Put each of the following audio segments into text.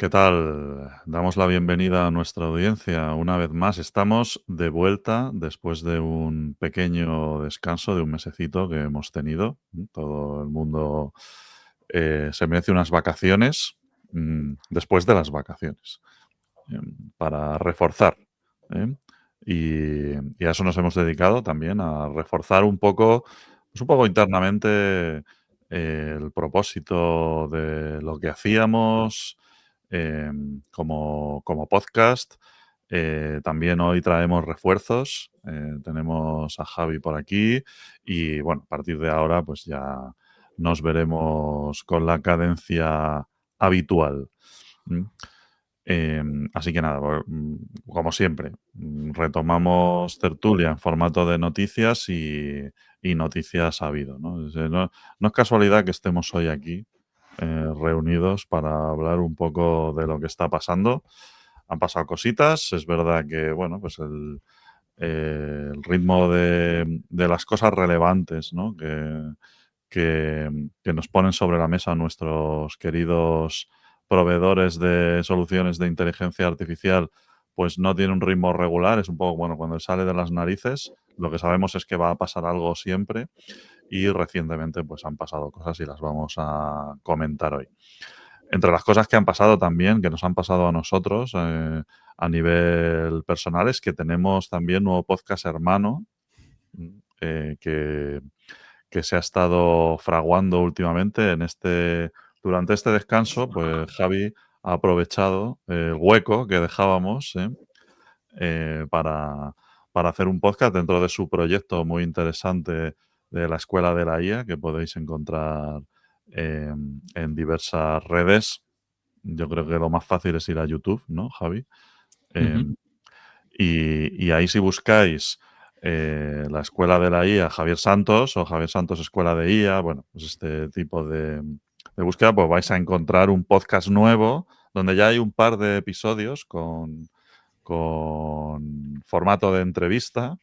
¿Qué tal? Damos la bienvenida a nuestra audiencia una vez más. Estamos de vuelta después de un pequeño descanso de un mesecito que hemos tenido. Todo el mundo se merece unas vacaciones después de las vacaciones para reforzar. ¿eh? Y a eso nos hemos dedicado también, a reforzar un poco internamente el propósito de lo que hacíamos como podcast. También hoy traemos refuerzos. Tenemos a Javi por aquí y bueno, a partir de ahora pues ya nos veremos con la cadencia habitual. ¿m? Así que nada, como siempre, retomamos tertulia en formato de noticias y noticias ha habido, ¿no? No es casualidad que estemos hoy aquí reunidos para hablar un poco de lo que está pasando. Han pasado cositas, es verdad que, bueno, pues el ritmo de las cosas relevantes, ¿no? Que nos ponen sobre la mesa nuestros queridos proveedores de soluciones de inteligencia artificial, pues no tiene un ritmo regular, es un poco, bueno, cuando sale de las narices, lo que sabemos es que va a pasar algo siempre y recientemente pues han pasado cosas y las vamos a comentar hoy. Entre las cosas que han pasado también, que nos han pasado a nosotros a nivel personal, es que tenemos también nuevo podcast hermano eh, que, que se ha estado fraguando últimamente durante este descanso, pues Javi ha aprovechado el hueco que dejábamos para hacer un podcast dentro de su proyecto muy interesante de la Escuela de la IA, que podéis encontrar en diversas redes. Yo creo que lo más fácil es ir a YouTube, ¿no, Javi? Ujú. Em, y ahí si buscáis la Escuela de la IA Javier Santos o Javier Santos Escuela de IA, bueno, pues este tipo de búsqueda, pues vais a encontrar un podcast nuevo donde ya hay un par de episodios con formato de entrevista,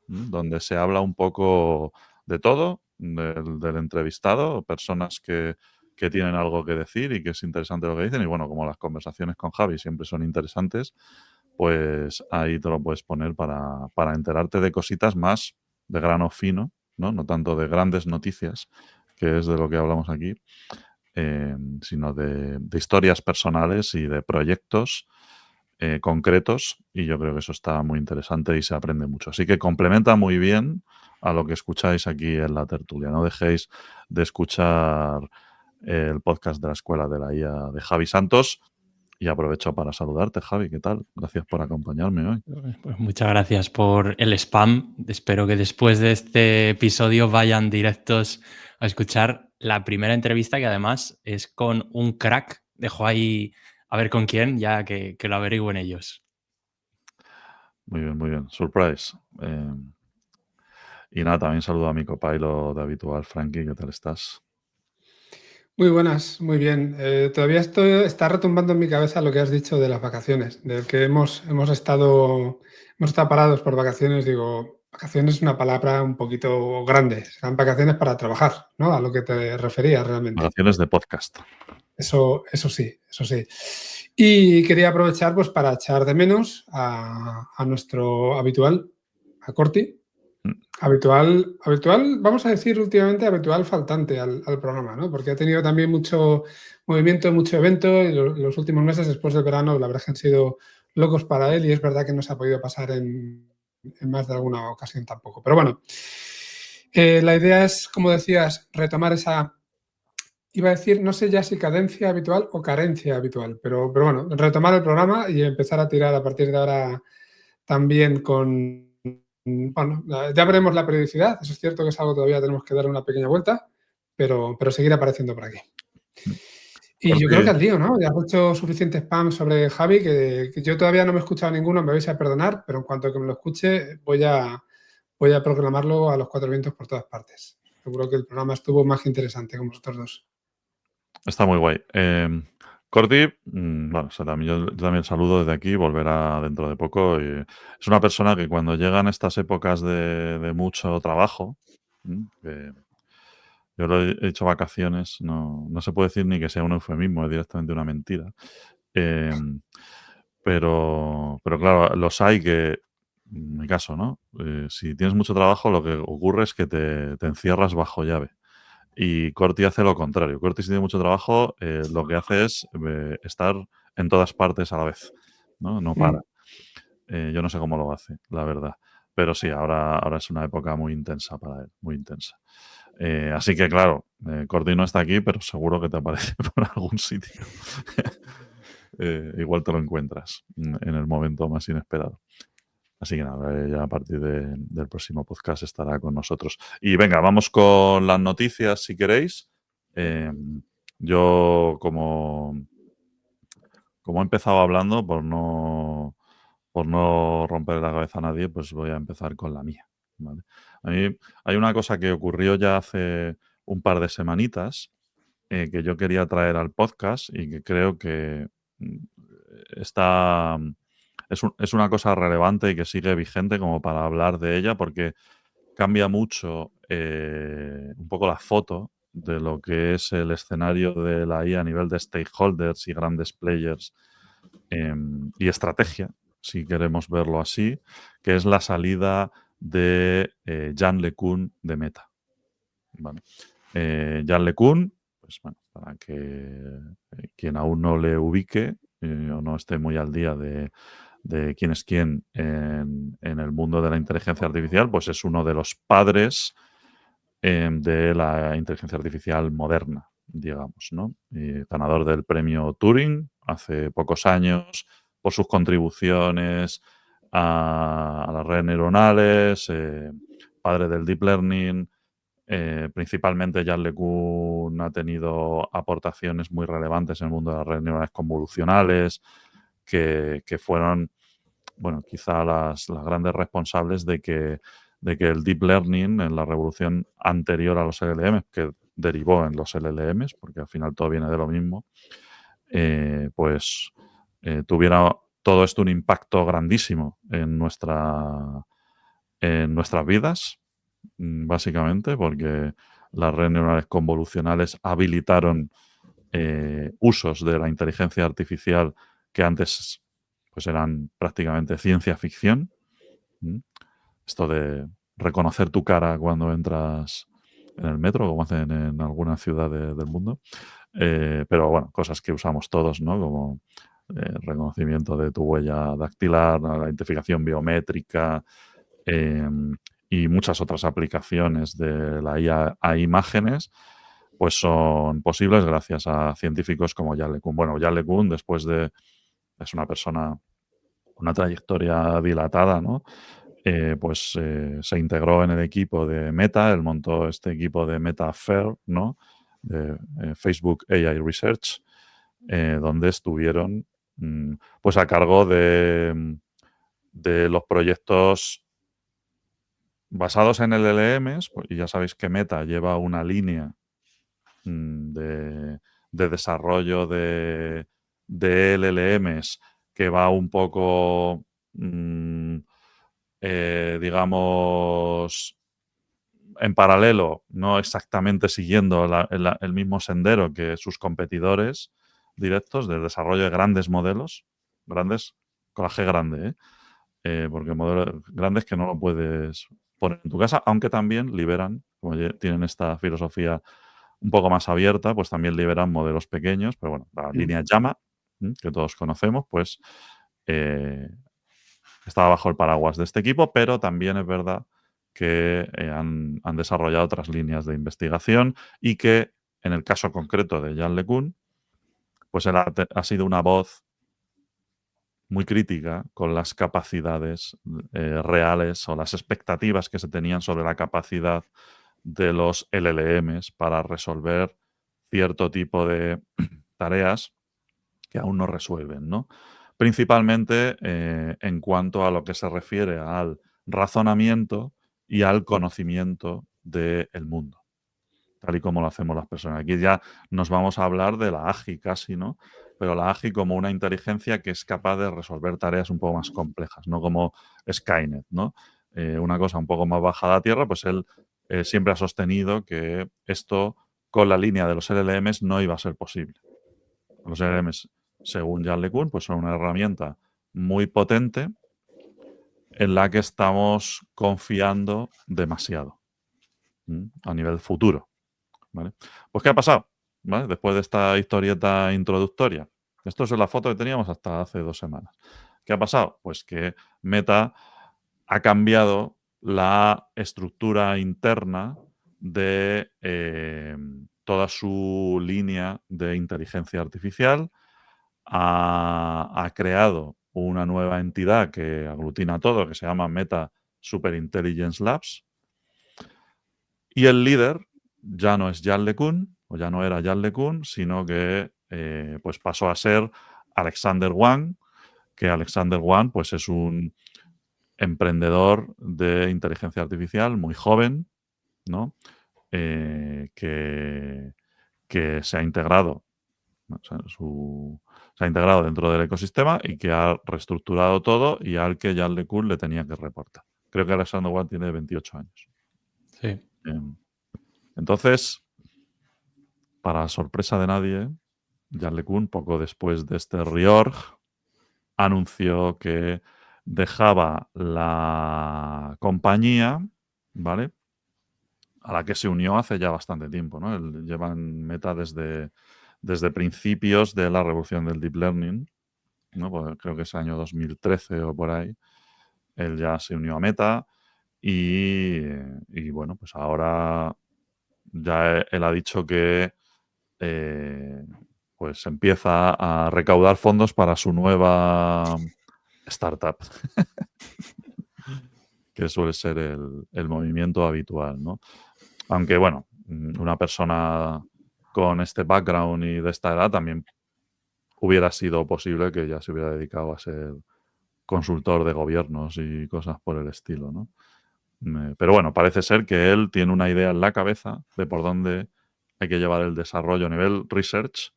donde se habla un poco de todo, del entrevistado, personas que tienen algo que decir y que es interesante lo que dicen. Y bueno, como las conversaciones con Javi siempre son interesantes, pues ahí te lo puedes poner para enterarte de cositas más de grano fino, ¿no? No tanto de grandes noticias, que es de lo que hablamos aquí, sino de historias personales y de proyectos concretos. Y yo creo que eso está muy interesante y se aprende mucho. Así que complementa muy bien a lo que escucháis aquí en la tertulia. No dejéis de escuchar el podcast de la Escuela de la IA de Javi Santos. Y aprovecho para saludarte, Javi. ¿Qué tal? Gracias por acompañarme hoy. Pues muchas gracias por el spam. Espero que después de este episodio vayan directos a escuchar la primera entrevista, que además es con un crack. Dejo ahí a ver con quién, ya que lo averigüen ellos. Muy bien, muy bien. Surprise. Y nada, también saludo a mi copailo de habitual, Frankie. ¿Qué tal estás? Muy buenas, muy bien. Todavía está retumbando en mi cabeza lo que has dicho de las vacaciones, del que hemos estado parados por vacaciones. Digo, vacaciones es una palabra un poquito grande, serán vacaciones para trabajar, ¿no? A lo que te referías realmente. Vacaciones de podcast. Eso sí, eso sí. Y quería aprovechar pues para echar de menos a nuestro habitual, a Corti, Mm. habitual, vamos a decir últimamente habitual faltante al programa, ¿no? Porque ha tenido también mucho movimiento, mucho evento y los últimos meses después del verano, la verdad es que han sido locos para él y es verdad que no se ha podido pasar en más de alguna ocasión tampoco. Pero bueno, la idea es, como decías, retomar esa, iba a decir, no sé ya si cadencia habitual o carencia habitual, pero bueno, retomar el programa y empezar a tirar a partir de ahora también con, bueno, ya veremos la periodicidad, eso es cierto que es algo que todavía tenemos que dar una pequeña vuelta, pero seguir apareciendo por aquí. Mm. Y yo creo que Corti, al lío, ¿no? Ya has hecho suficiente spam sobre Javi, que yo todavía no me he escuchado ninguno, me vais a perdonar, pero en cuanto que me lo escuche, voy a proclamarlo a los cuatro vientos por todas partes. Seguro que el programa estuvo más que interesante con vosotros dos. está muy guay. Corti, bueno, o sea, yo también saludo desde aquí, volverá dentro de poco. Y es una persona que cuando llegan estas épocas de mucho trabajo, que yo lo he hecho vacaciones, no se puede decir ni que sea un eufemismo, es directamente una mentira. Pero claro, los hay que, en mi caso, ¿no? Si tienes mucho trabajo, lo que ocurre es que te encierras bajo llave. Y Corti hace lo contrario. Corti, si tiene mucho trabajo, lo que hace es estar en todas partes a la vez, ¿no? No para. Yo no sé cómo lo hace, la verdad. Pero sí, ahora es una época muy intensa para él, muy intensa. Así que, claro, Corti no está aquí, pero seguro que te aparece por algún sitio. Igual te lo encuentras en el momento más inesperado. Así que nada, ya a partir del próximo podcast estará con nosotros. Y venga, vamos con las noticias si queréis. Yo, como he empezado hablando, por no romper la cabeza a nadie, pues voy a empezar con la mía. ¿Vale? A mí hay una cosa que ocurrió ya hace un par de semanitas que yo quería traer al podcast y que creo que mm, está es una cosa relevante y que sigue vigente como para hablar de ella porque cambia mucho un poco la foto de lo que es el escenario de la IA a nivel de stakeholders y grandes players y estrategia, si queremos verlo así, que es la salida de Jan LeCun de Meta. ¿Vale? Jan LeCun, pues bueno, para que quien aún no le ubique o no esté muy al día de quién es quién en el mundo de la inteligencia artificial, pues es uno de los padres de la inteligencia artificial moderna, digamos, ¿no? Ganador del premio Turing hace pocos años por sus contribuciones a las redes neuronales, padre del deep learning. Principalmente Jan LeCun ha tenido aportaciones muy relevantes en el mundo de las redes neuronales convolucionales, que fueron, bueno, quizá las grandes responsables de que el deep learning en la revolución anterior a los LLMs, que derivó en los LLMs, porque al final todo viene de lo mismo, pues tuviera todo esto un impacto grandísimo en nuestras vidas, básicamente, porque las redes neuronales convolucionales habilitaron usos de la inteligencia artificial que antes pues eran prácticamente ciencia ficción. Esto de reconocer tu cara cuando entras en el metro, como hacen en algunas ciudades del mundo. Pero bueno, cosas que usamos todos, ¿no? Como reconocimiento de tu huella dactilar, la identificación biométrica y muchas otras aplicaciones de la IA a imágenes, pues son posibles gracias a científicos como Jan LeCun. Bueno, Jan LeCun, es una persona, una trayectoria dilatada, ¿no? Pues se integró en el equipo de Meta, él montó este equipo de Meta Fair, ¿no? De Facebook AI Research, donde estuvieron pues a cargo de los proyectos basados en LLMs, y ya sabéis que Meta lleva una línea de desarrollo de LLMs que va un poco, digamos, en paralelo, no exactamente siguiendo el mismo sendero que sus competidores directos de desarrollo de grandes modelos, grandes, con la G grande, porque modelos grandes que no lo puedes poner en tu casa, aunque también liberan, como tienen esta filosofía un poco más abierta, pues también liberan modelos pequeños, pero bueno, la línea Llama, que todos conocemos, pues estaba bajo el paraguas de este equipo, pero también es verdad que han desarrollado otras líneas de investigación y que en el caso concreto de Jan LeCun, pues él ha sido una voz muy crítica con las capacidades reales o las expectativas que se tenían sobre la capacidad de los LLMs para resolver cierto tipo de tareas que aún no resuelven, ¿no? Principalmente en cuanto a lo que se refiere al razonamiento y al conocimiento del mundo, tal y como lo hacemos las personas. Aquí ya nos vamos a hablar de la AGI casi, ¿no? Pero la AGI como una inteligencia que es capaz de resolver tareas un poco más complejas, no como Skynet, ¿no? Una cosa un poco más bajada a tierra, pues él siempre ha sostenido que esto con la línea de los LLMs no iba a ser posible. Los LLMs según Jan LeCun, pues son una herramienta muy potente en la que estamos confiando demasiado a nivel futuro. ¿Vale? Pues, ¿qué ha pasado? ¿Vale? Después de esta historieta introductoria. Esto es la foto que teníamos hasta hace 2 semanas. ¿Qué ha pasado? Pues que Meta ha cambiado la estructura interna de toda su línea de inteligencia artificial. Ha creado una nueva entidad que aglutina todo, que se llama Meta Superintelligence Labs. Y el líder ya no es Jan LeCun, o ya no era Jan LeCun, sino que pues pasó a ser Alexander Wang, que Alexander Wang pues es un emprendedor de inteligencia artificial muy joven, ¿no? Que se ha integrado, ¿no? O sea, se ha integrado dentro del ecosistema y que ha reestructurado todo y al que Jan LeCun le tenía que reportar. Creo que Alexander Wang tiene 28 años. Sí. Entonces, para sorpresa de nadie, Jan LeCun, poco después de este reorg, anunció que dejaba la compañía, ¿vale? A la que se unió hace ya bastante tiempo, ¿no? Él lleva en Meta desde principios de la revolución del Deep Learning, ¿no? Pues creo que es año 2013 o por ahí. Él ya se unió a Meta y bueno, pues ahora ya él ha dicho que pues empieza a recaudar fondos para su nueva startup, que suele ser el movimiento habitual, ¿no? Aunque, bueno, una persona con este background y de esta edad también hubiera sido posible que ya se hubiera dedicado a ser consultor de gobiernos y cosas por el estilo, ¿no? Pero bueno, parece ser que él tiene una idea en la cabeza de por dónde hay que llevar el desarrollo a nivel research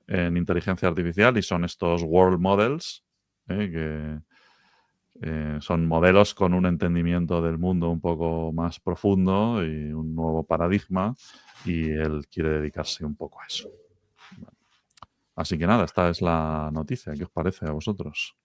en inteligencia artificial y son estos world models, que son modelos con un entendimiento del mundo un poco más profundo y un nuevo paradigma y él quiere dedicarse un poco a eso. Así que nada, esta es la noticia. ¿Qué os parece a vosotros?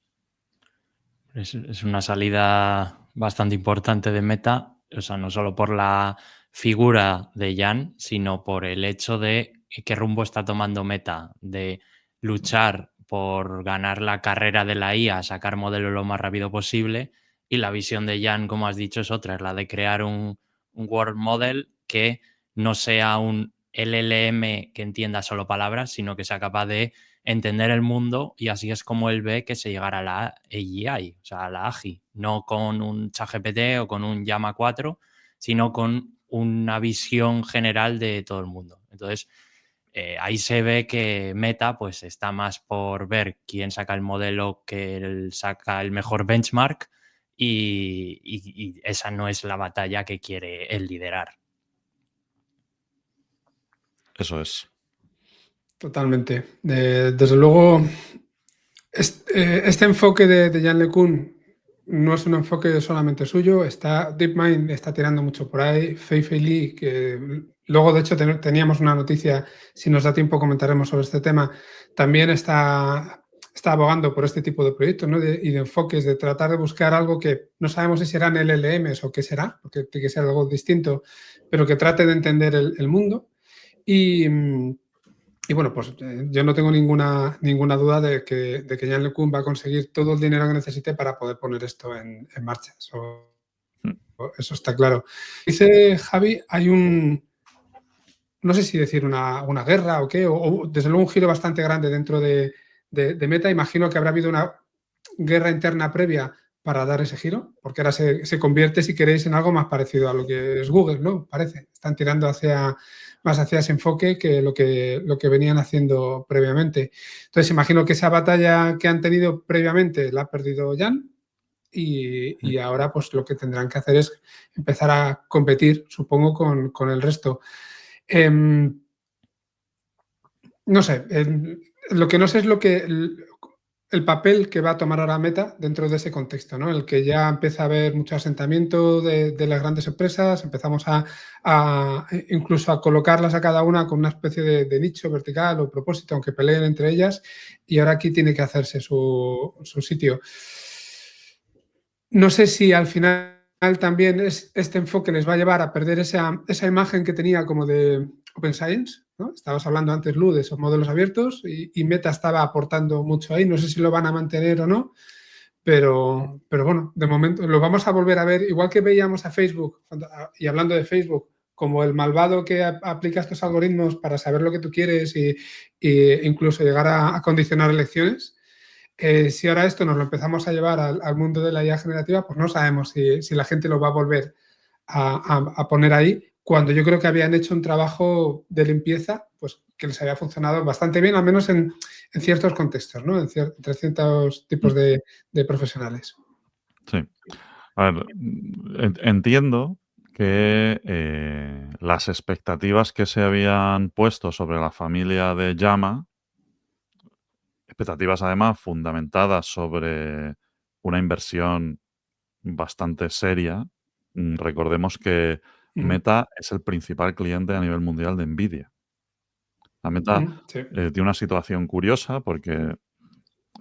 Es una salida bastante importante de Meta, o sea, no solo por la figura de Jan, sino por el hecho de qué rumbo está tomando Meta, de luchar por ganar la carrera de la IA, sacar modelos lo más rápido posible, y la visión de Jan, como has dicho, es otra, es la de crear un world model que no sea un LLM que entienda solo palabras, sino que sea capaz de entender el mundo, y así es como él ve que se llegará a la AGI, o sea, a la AGI, no con un ChatGPT o con un Llama 4, sino con una visión general de todo el mundo. Entonces, ahí se ve que Meta pues está más por ver quién saca el modelo que saca el mejor benchmark y esa no es la batalla que quiere él liderar. Eso es. Totalmente. Desde luego, este enfoque de Jan LeCun no es un enfoque solamente suyo. DeepMind está tirando mucho por ahí. Fei Li, que luego de hecho teníamos una noticia, si nos da tiempo comentaremos sobre este tema, también está abogando por este tipo de proyectos, ¿no? Y de enfoques, de tratar de buscar algo que no sabemos si serán LLMs o qué será, porque tiene que ser algo distinto, pero que trate de entender el mundo. Y bueno, pues yo no tengo ninguna duda de que Jan LeCun va a conseguir todo el dinero que necesite para poder poner esto en marcha. Eso está claro. Dice Javi, hay no sé si decir una guerra o qué, o desde luego un giro bastante grande dentro de Meta. Imagino que habrá habido una guerra interna previa para dar ese giro, porque ahora se convierte, si queréis, en algo más parecido a lo que es Google, ¿no? Parece. Están tirando más hacia ese enfoque que lo que venían haciendo previamente. Entonces, imagino que esa batalla que han tenido previamente la ha perdido Jan y ahora pues lo que tendrán que hacer es empezar a competir, supongo, con el resto. No sé, lo que no sé es el papel que va a tomar ahora Meta dentro de ese contexto, ¿no? El que ya empieza a haber mucho asentamiento de las grandes empresas, empezamos incluso a colocarlas a cada una con una especie de nicho vertical o propósito, aunque peleen entre ellas, y ahora aquí tiene que hacerse su sitio. No sé si al final también este enfoque les va a llevar a perder esa imagen que tenía como de Open Science, ¿no? Estabas hablando antes, Lu, de esos modelos abiertos y Meta estaba aportando mucho ahí. No sé si lo van a mantener o no, pero bueno, de momento lo vamos a volver a ver. Igual que veíamos a Facebook, y hablando de Facebook, como el malvado que aplica estos algoritmos para saber lo que tú quieres e incluso llegar a condicionar elecciones. Si ahora esto nos lo empezamos a llevar al mundo de la IA generativa, pues no sabemos si la gente lo va a volver a poner ahí, cuando yo creo que habían hecho un trabajo de limpieza pues que les había funcionado bastante bien, al menos en ciertos contextos, ¿no? Entre ciertos tipos de profesionales. Sí. A ver, entiendo que las expectativas que se habían puesto sobre la familia de Llama, expectativas además fundamentadas sobre una inversión bastante seria. Recordemos que Meta es el principal cliente a nivel mundial de Nvidia. La Meta Sí. tiene una situación curiosa porque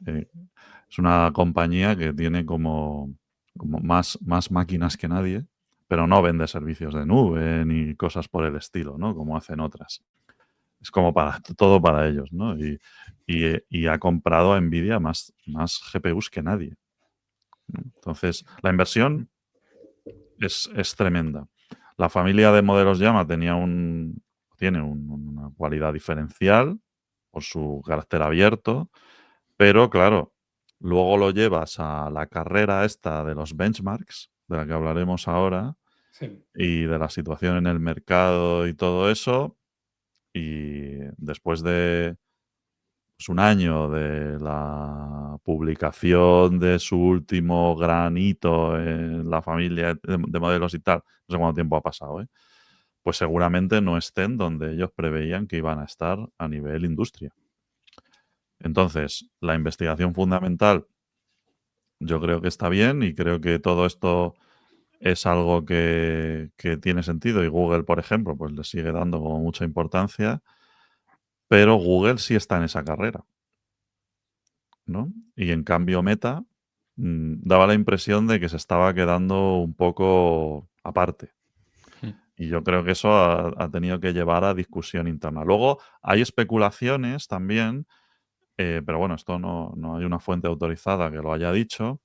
es una compañía que tiene como más máquinas que nadie, pero no vende servicios de nube ni cosas por el estilo, ¿no? Como hacen otras. Es como todo para ellos, ¿no? Y ha comprado a Nvidia más GPUs que nadie, ¿no? Entonces, la inversión es tremenda. La familia de modelos Llama tiene una cualidad diferencial por su carácter abierto, pero claro, luego lo llevas a la carrera esta de los benchmarks, de la que hablaremos ahora, Sí. y de la situación en el mercado y todo eso, y después de un año de la publicación de su último gran hito en la familia de modelos y tal, no sé cuánto tiempo ha pasado, pues seguramente no estén donde ellos preveían que iban a estar a nivel industria. Entonces, la investigación fundamental yo creo que está bien y creo que todo esto es algo que tiene sentido y Google, por ejemplo, pues le sigue dando como mucha importancia, pero Google sí está en esa carrera, ¿no? Y en cambio Meta daba la impresión de que se estaba quedando un poco aparte. Y yo creo que eso ha tenido que llevar a discusión interna. Luego hay especulaciones también, pero bueno, esto no hay una fuente autorizada que lo haya dicho,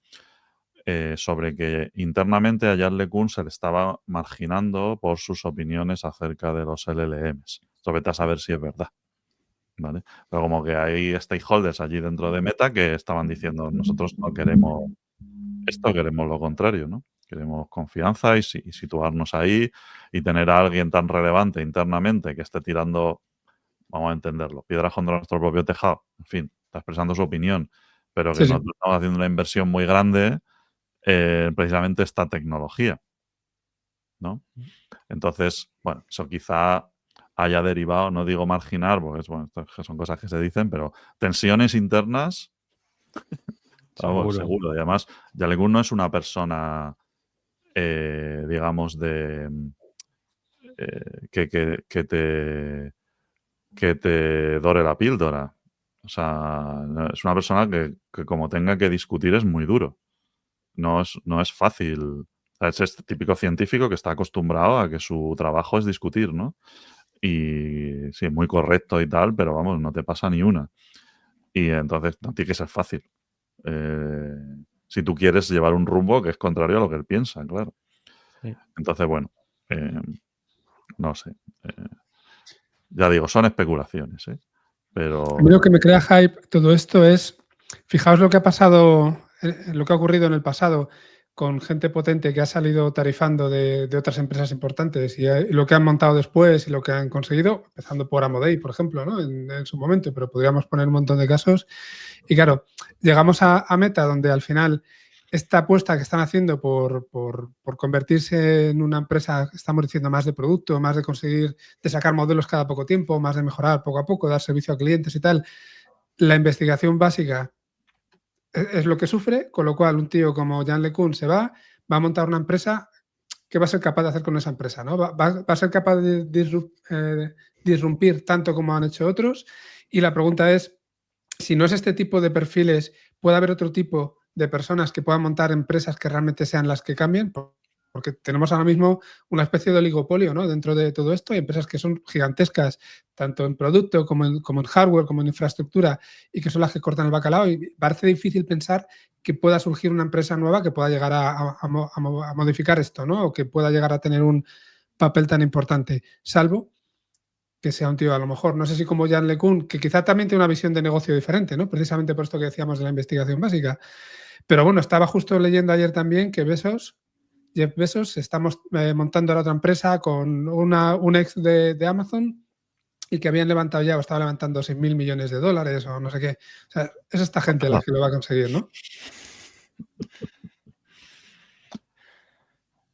sobre que internamente a Jan LeCun se le estaba marginando por sus opiniones acerca de los LLMs. Esto vete a saber si es verdad, ¿vale? Pero como que hay stakeholders allí dentro de Meta que estaban diciendo, nosotros no queremos esto, queremos lo contrario, ¿no? Queremos confianza y situarnos ahí y tener a alguien tan relevante internamente que esté tirando, vamos a entenderlo, piedras contra nuestro propio tejado, en fin, está expresando su opinión, pero que Sí, sí. nosotros estamos haciendo una inversión muy grande precisamente esta tecnología, ¿no? Entonces, bueno, eso quizá haya derivado, no digo marginar, porque son cosas que se dicen, pero tensiones internas, vamos, Seguro. seguro. Y además, Jan LeCun no es una persona, digamos, que te dore la píldora. O sea, es una persona que como tenga que discutir es muy duro. No es fácil. O sea, es este típico científico que está acostumbrado a que su trabajo es discutir, ¿no? Y sí, muy correcto y tal, pero vamos, no te pasa ni una. Y entonces no tiene que ser fácil. Si tú quieres llevar un rumbo que es contrario a lo que él piensa, claro. Sí. Entonces, bueno, no sé. Ya digo, son especulaciones, ¿eh? Pero A mí lo que me crea hype todo esto es, fijaos lo que ha pasado, lo que ha ocurrido en el pasado con gente potente que ha salido tarifando de otras empresas importantes y lo que han montado después y lo que han conseguido, empezando por Amodei, por ejemplo, ¿no? en su momento, pero podríamos poner un montón de casos. Y claro, llegamos a Meta, donde al final esta apuesta que están haciendo por convertirse en una empresa, estamos diciendo, más de producto, más de conseguir, de sacar modelos cada poco tiempo, más de mejorar poco a poco, dar servicio a clientes y tal, la investigación básica es lo que sufre, con lo cual un tío como Jan LeCun se va a montar una empresa. ¿Qué va a ser capaz de hacer con esa empresa? ¿No? Va a ser capaz de disrumpir tanto como han hecho otros. Y la pregunta es, si no es este tipo de perfiles, ¿puede haber otro tipo de personas que puedan montar empresas que realmente sean las que cambien? Porque tenemos ahora mismo una especie de oligopolio, ¿no? Dentro de todo esto hay empresas que son gigantescas, tanto en producto como en hardware, como en infraestructura, y que son las que cortan el bacalao. Y parece difícil pensar que pueda surgir una empresa nueva que pueda llegar a modificar esto, ¿no? O que pueda llegar a tener un papel tan importante, salvo que sea un tío, a lo mejor, no sé si como Jan LeCun, que quizá también tiene una visión de negocio diferente, ¿no? Precisamente por esto que decíamos de la investigación básica. Pero bueno, estaba justo leyendo ayer también que Jeff Bezos, está montando ahora otra empresa con un ex de Amazon y que habían levantado ya, o estaba levantando 6.000 millones de dólares o no sé qué. O sea, es esta gente la que lo va a conseguir, ¿no?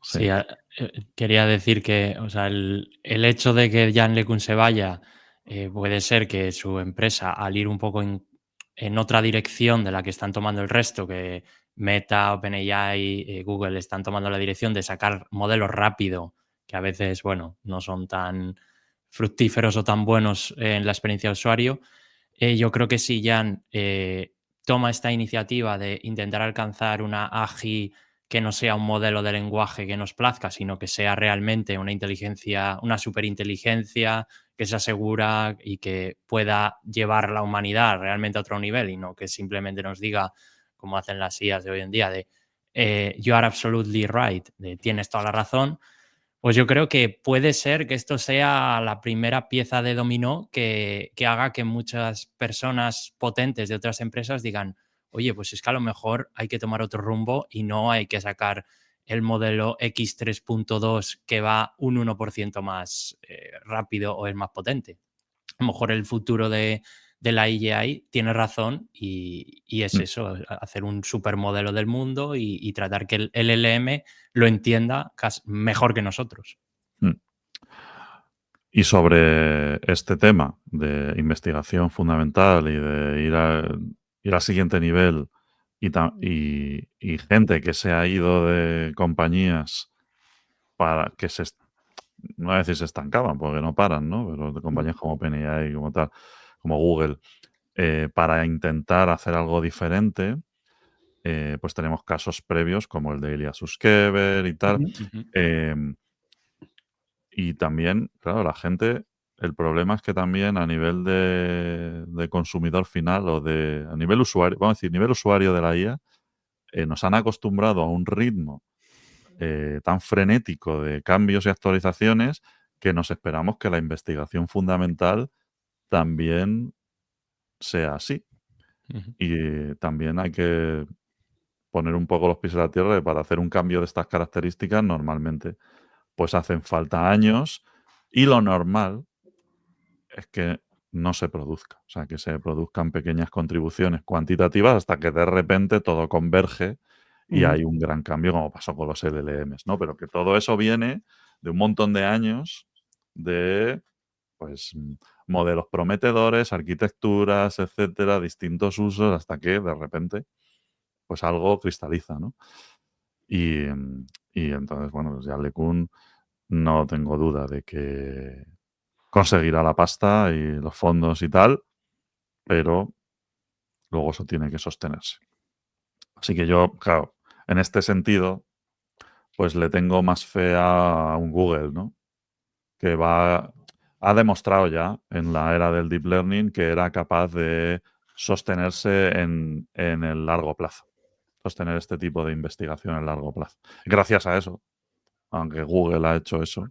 Sí, quería decir que, o sea, el hecho de que Jan LeCun se vaya, puede ser que su empresa, al ir un poco en otra dirección de la que están tomando el resto, que Meta, OpenAI, Google están tomando la dirección de sacar modelos rápido, que a veces, bueno, no son tan fructíferos o tan buenos en la experiencia de usuario. Yo creo que si Jan toma esta iniciativa de intentar alcanzar una AGI que no sea un modelo de lenguaje que nos plazca, sino que sea realmente una inteligencia, una superinteligencia que sea segura y que pueda llevar a la humanidad realmente a otro nivel y no que simplemente nos diga, como hacen las IAs de hoy en día, de you are absolutely right, de tienes toda la razón. Pues yo creo que puede ser que esto sea la primera pieza de dominó que haga que muchas personas potentes de otras empresas digan, oye, pues es que a lo mejor hay que tomar otro rumbo y no hay que sacar el modelo X3.2 que va un 1% más rápido o es más potente. A lo mejor el futuro de la IAI tiene razón y es eso, hacer un supermodelo del mundo y tratar que el LLM lo entienda mejor que nosotros. Y sobre este tema de investigación fundamental y de ir al siguiente nivel y gente que se ha ido de compañías para que no voy a decir se estancaban porque no paran, ¿no? Pero de compañías como OpenAI, como tal, como Google, para intentar hacer algo diferente, pues tenemos casos previos como el de Ilya Sutskever y tal. Y también, claro, la gente, el problema es que también a nivel de consumidor final o a nivel usuario, vamos a decir, nivel usuario de la IA, nos han acostumbrado a un ritmo tan frenético de cambios y actualizaciones que nos esperamos que la investigación fundamental también sea así. Y también hay que poner un poco los pies en la tierra para hacer un cambio de estas características normalmente pues hacen falta años y lo normal es que no se produzca, o sea, que se produzcan pequeñas contribuciones cuantitativas hasta que de repente todo converge y hay un gran cambio como pasó con los LLMs, ¿no? Pero que todo eso viene de un montón de años de pues modelos prometedores, arquitecturas, etcétera, distintos usos hasta que de repente pues algo cristaliza, ¿no? Y, y entonces, bueno, pues ya LeCun no tengo duda de que conseguirá la pasta y los fondos y tal, pero luego eso tiene que sostenerse. Así que yo, claro, en este sentido, pues le tengo más fe a un Google, ¿no? Que ha demostrado ya en la era del deep learning que era capaz de sostenerse en el largo plazo, sostener este tipo de investigación en largo plazo. Gracias a eso, aunque Google ha hecho eso,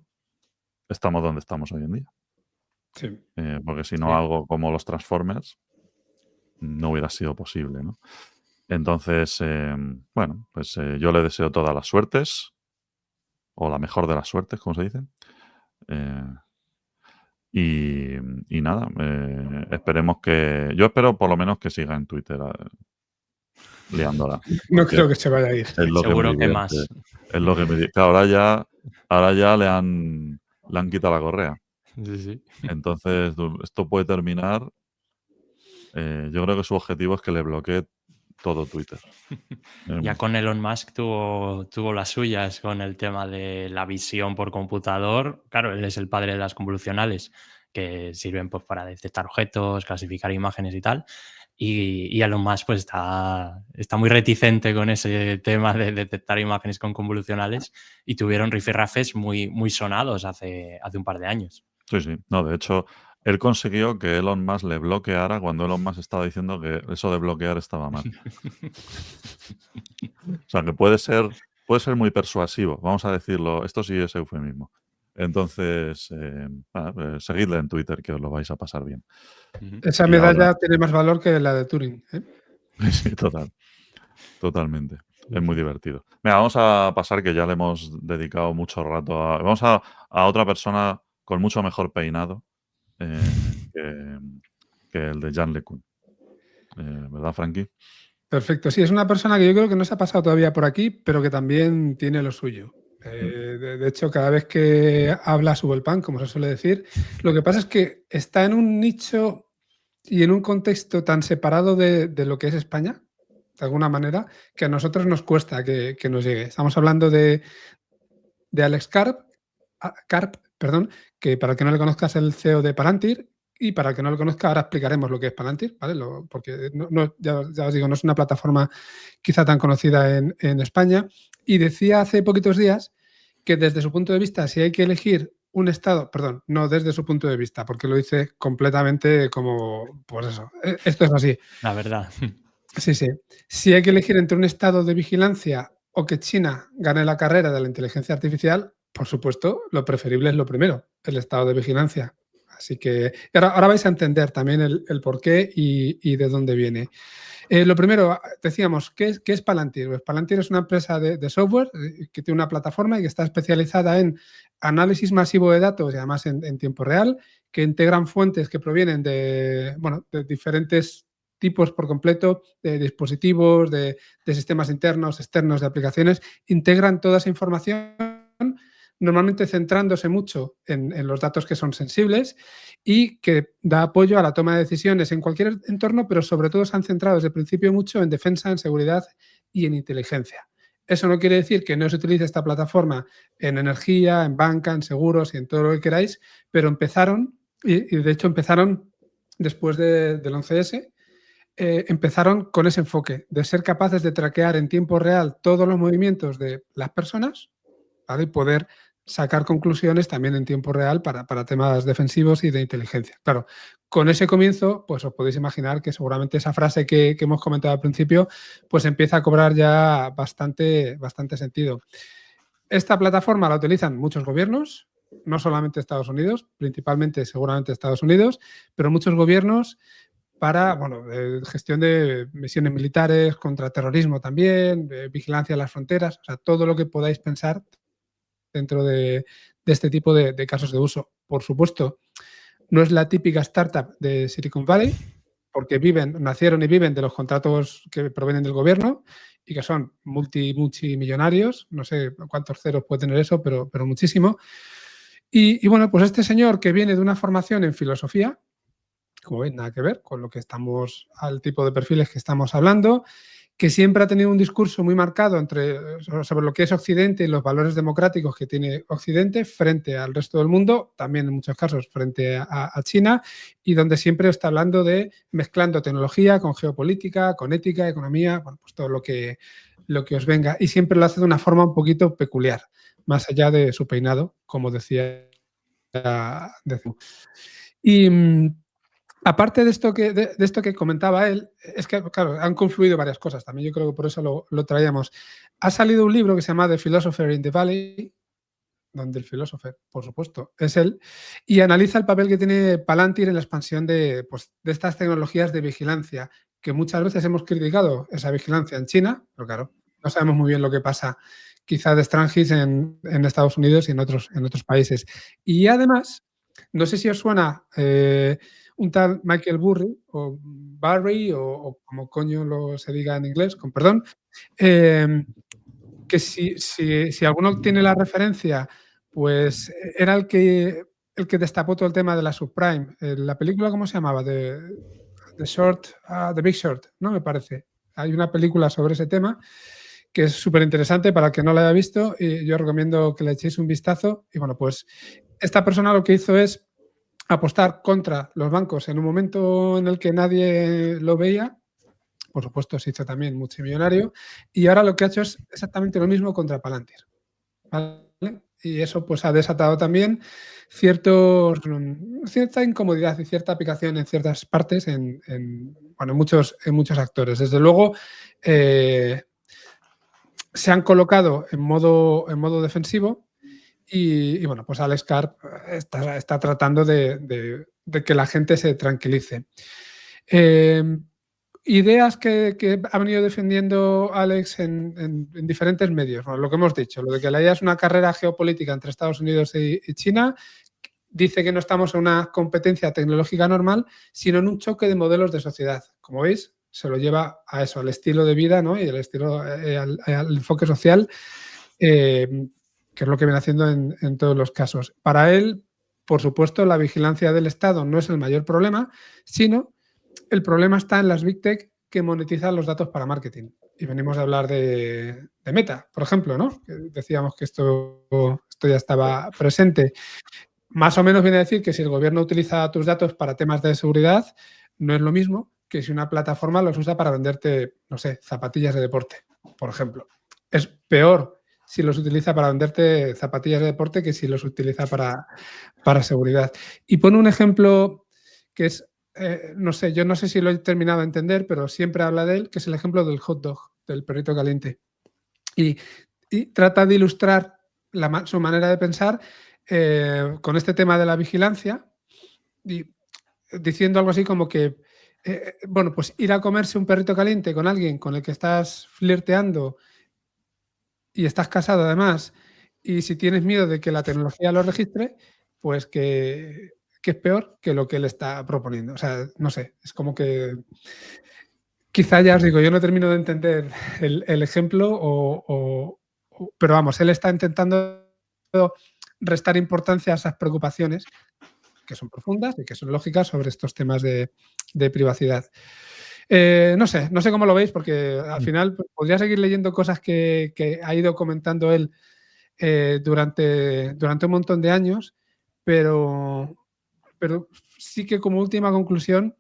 estamos donde estamos hoy en día. Sí. Porque si no, algo como los Transformers no hubiera sido posible, ¿no? Entonces, bueno, pues yo le deseo todas las suertes, o la mejor de las suertes, como se dice. Y nada, esperemos que... Yo espero por lo menos que siga en Twitter liándola. No creo que se vaya a ir. Es lo que me Seguro que divierte. más. Es lo que me divierte. Ahora ya le han quitado la correa. Sí, sí. Entonces, esto puede terminar. Yo creo que su objetivo es que le bloquee todo Twitter. Ya con Elon Musk tuvo las suyas con el tema de la visión por computador. Claro, él es el padre de las convolucionales, que sirven pues, para detectar objetos, clasificar imágenes y tal. Y Elon Musk pues, está muy reticente con ese tema de detectar imágenes con convolucionales y tuvieron rifirrafes muy, muy sonados hace un par de años. Sí. No, de hecho, él consiguió que Elon Musk le bloqueara cuando Elon Musk estaba diciendo que eso de bloquear estaba mal. O sea, que puede ser muy persuasivo, vamos a decirlo. Esto sí es eufemismo. Entonces, seguidle en Twitter, que os lo vais a pasar bien. Esa Y medalla ahora, tiene más valor que la de Turing, ¿eh? sí, totalmente. Es muy divertido. Venga, vamos a pasar, que ya le hemos dedicado mucho rato vamos a otra persona con mucho mejor peinado que el de Jan LeCun. ¿Verdad, Frankie? Perfecto. Sí, es una persona que yo creo que no se ha pasado todavía por aquí, pero que también tiene lo suyo. De hecho, cada vez que habla sube el pan, como se suele decir. Lo que pasa es que está en un nicho y en un contexto tan separado de lo que es España, de alguna manera, que a nosotros nos cuesta que nos llegue. Estamos hablando de Alex Karp, perdón, que para el que no le conozca es el CEO de Palantir. Y para el que no lo conozca, ahora explicaremos lo que es Palantir, ¿vale? Porque ya os digo, no es una plataforma quizá tan conocida en España. Y decía hace poquitos días que desde su punto de vista, si hay que elegir un estado, perdón, no desde su punto de vista, porque lo dice completamente como, pues eso, esto es así. La verdad. Sí. Si hay que elegir entre un estado de vigilancia o que China gane la carrera de la inteligencia artificial, por supuesto, lo preferible es lo primero, el estado de vigilancia. Así que ahora vais a entender también el por qué y de dónde viene. Lo primero, decíamos, ¿qué es Palantir? Pues Palantir es una empresa de software que tiene una plataforma y que está especializada en análisis masivo de datos y además en tiempo real, que integran fuentes que provienen de diferentes tipos por completo, de dispositivos, de sistemas internos, externos, de aplicaciones, integran toda esa información, normalmente centrándose mucho en los datos que son sensibles y que da apoyo a la toma de decisiones en cualquier entorno, pero sobre todo se han centrado desde el principio mucho en defensa, en seguridad y en inteligencia. Eso no quiere decir que no se utilice esta plataforma en energía, en banca, en seguros y en todo lo que queráis, pero empezaron, y de hecho empezaron después del 11S, empezaron con ese enfoque de ser capaces de traquear en tiempo real todos los movimientos de las personas, ¿vale? Y poder sacar conclusiones también en tiempo real para temas defensivos y de inteligencia. Claro, con ese comienzo, pues os podéis imaginar que seguramente esa frase que hemos comentado al principio, pues empieza a cobrar ya bastante sentido. Esta plataforma la utilizan muchos gobiernos, no solamente Estados Unidos, principalmente seguramente Estados Unidos, pero muchos gobiernos para gestión de misiones militares, contraterrorismo también, vigilancia de las fronteras, o sea, todo lo que podáis pensar dentro de este tipo de casos de uso. Por supuesto, no es la típica startup de Silicon Valley, porque nacieron y viven de los contratos que provienen del gobierno y que son multimillonarios. No sé cuántos ceros puede tener eso, pero muchísimo. Y bueno, pues este señor que viene de una formación en filosofía, como ven, nada que ver con lo que al tipo de perfiles que estamos hablando, que siempre ha tenido un discurso muy marcado sobre lo que es Occidente y los valores democráticos que tiene Occidente frente al resto del mundo, también en muchos casos frente a China, y donde siempre está hablando de mezclando tecnología con geopolítica, con ética, economía, bueno, pues todo lo que os venga, y siempre lo hace de una forma un poquito peculiar, más allá de su peinado, como decía. Y aparte de esto que comentaba él, es que, claro, han confluido varias cosas. También yo creo que por eso lo traíamos. Ha salido un libro que se llama The Philosopher in the Valley, donde el filósofo, por supuesto, es él, y analiza el papel que tiene Palantir en la expansión de estas tecnologías de vigilancia, que muchas veces hemos criticado esa vigilancia en China, pero claro, no sabemos muy bien lo que pasa quizá de Strangis en Estados Unidos y en otros países. Y además, no sé si os suena un tal Michael Burry o Barry o como coño se diga en inglés, con perdón, que si alguno tiene la referencia, pues era el que destapó todo el tema de la subprime. La película, ¿cómo se llamaba? The Big Short, ¿no? Me parece. Hay una película sobre ese tema que es súper interesante para el que no la haya visto y yo recomiendo que le echéis un vistazo. Y bueno, pues esta persona lo que hizo es apostar contra los bancos en un momento en el que nadie lo veía. Por supuesto, se hizo también multimillonario y ahora lo que ha hecho es exactamente lo mismo contra Palantir, ¿vale? Y eso pues ha desatado también cierta incomodidad y cierta aplicación en ciertas partes en muchos actores. Desde luego, se han colocado en modo defensivo y bueno, pues Alex Karp está tratando de que la gente se tranquilice. Ideas que ha venido defendiendo Alex en diferentes medios. Bueno, lo que hemos dicho, lo de que la IA es una carrera geopolítica entre Estados Unidos y China. Dice que no estamos en una competencia tecnológica normal, sino en un choque de modelos de sociedad. Como veis, se lo lleva a eso, al estilo de vida, ¿no? Y el estilo, al enfoque social, que es lo que viene haciendo en todos los casos. Para él, por supuesto, la vigilancia del Estado no es el mayor problema, sino el problema está en las Big Tech que monetizan los datos para marketing. Y venimos a hablar de Meta, por ejemplo, ¿no? Que decíamos que esto ya estaba presente. Más o menos viene a decir que si el gobierno utiliza tus datos para temas de seguridad, no es lo mismo que si una plataforma los usa para venderte, no sé, zapatillas de deporte, por ejemplo. Es peor si los utiliza para venderte zapatillas de deporte que si los utiliza para seguridad. Y pone un ejemplo que es, no sé, yo no sé si lo he terminado de entender, pero siempre habla de él, que es el ejemplo del hot dog, del perrito caliente. Y trata de ilustrar su manera de pensar con este tema de la vigilancia y diciendo algo así como que, bueno, pues ir a comerse un perrito caliente con alguien con el que estás flirteando y estás casado además, y si tienes miedo de que la tecnología lo registre, pues que es peor que lo que él está proponiendo. O sea, no sé, es como que quizá ya os digo, yo no termino de entender el ejemplo, pero vamos, él está intentando restar importancia a esas preocupaciones que son profundas y que son lógicas sobre estos temas de privacidad. No sé cómo lo veis, porque al final pues, podría seguir leyendo cosas que ha ido comentando él durante un montón de años, pero sí que como última conclusión,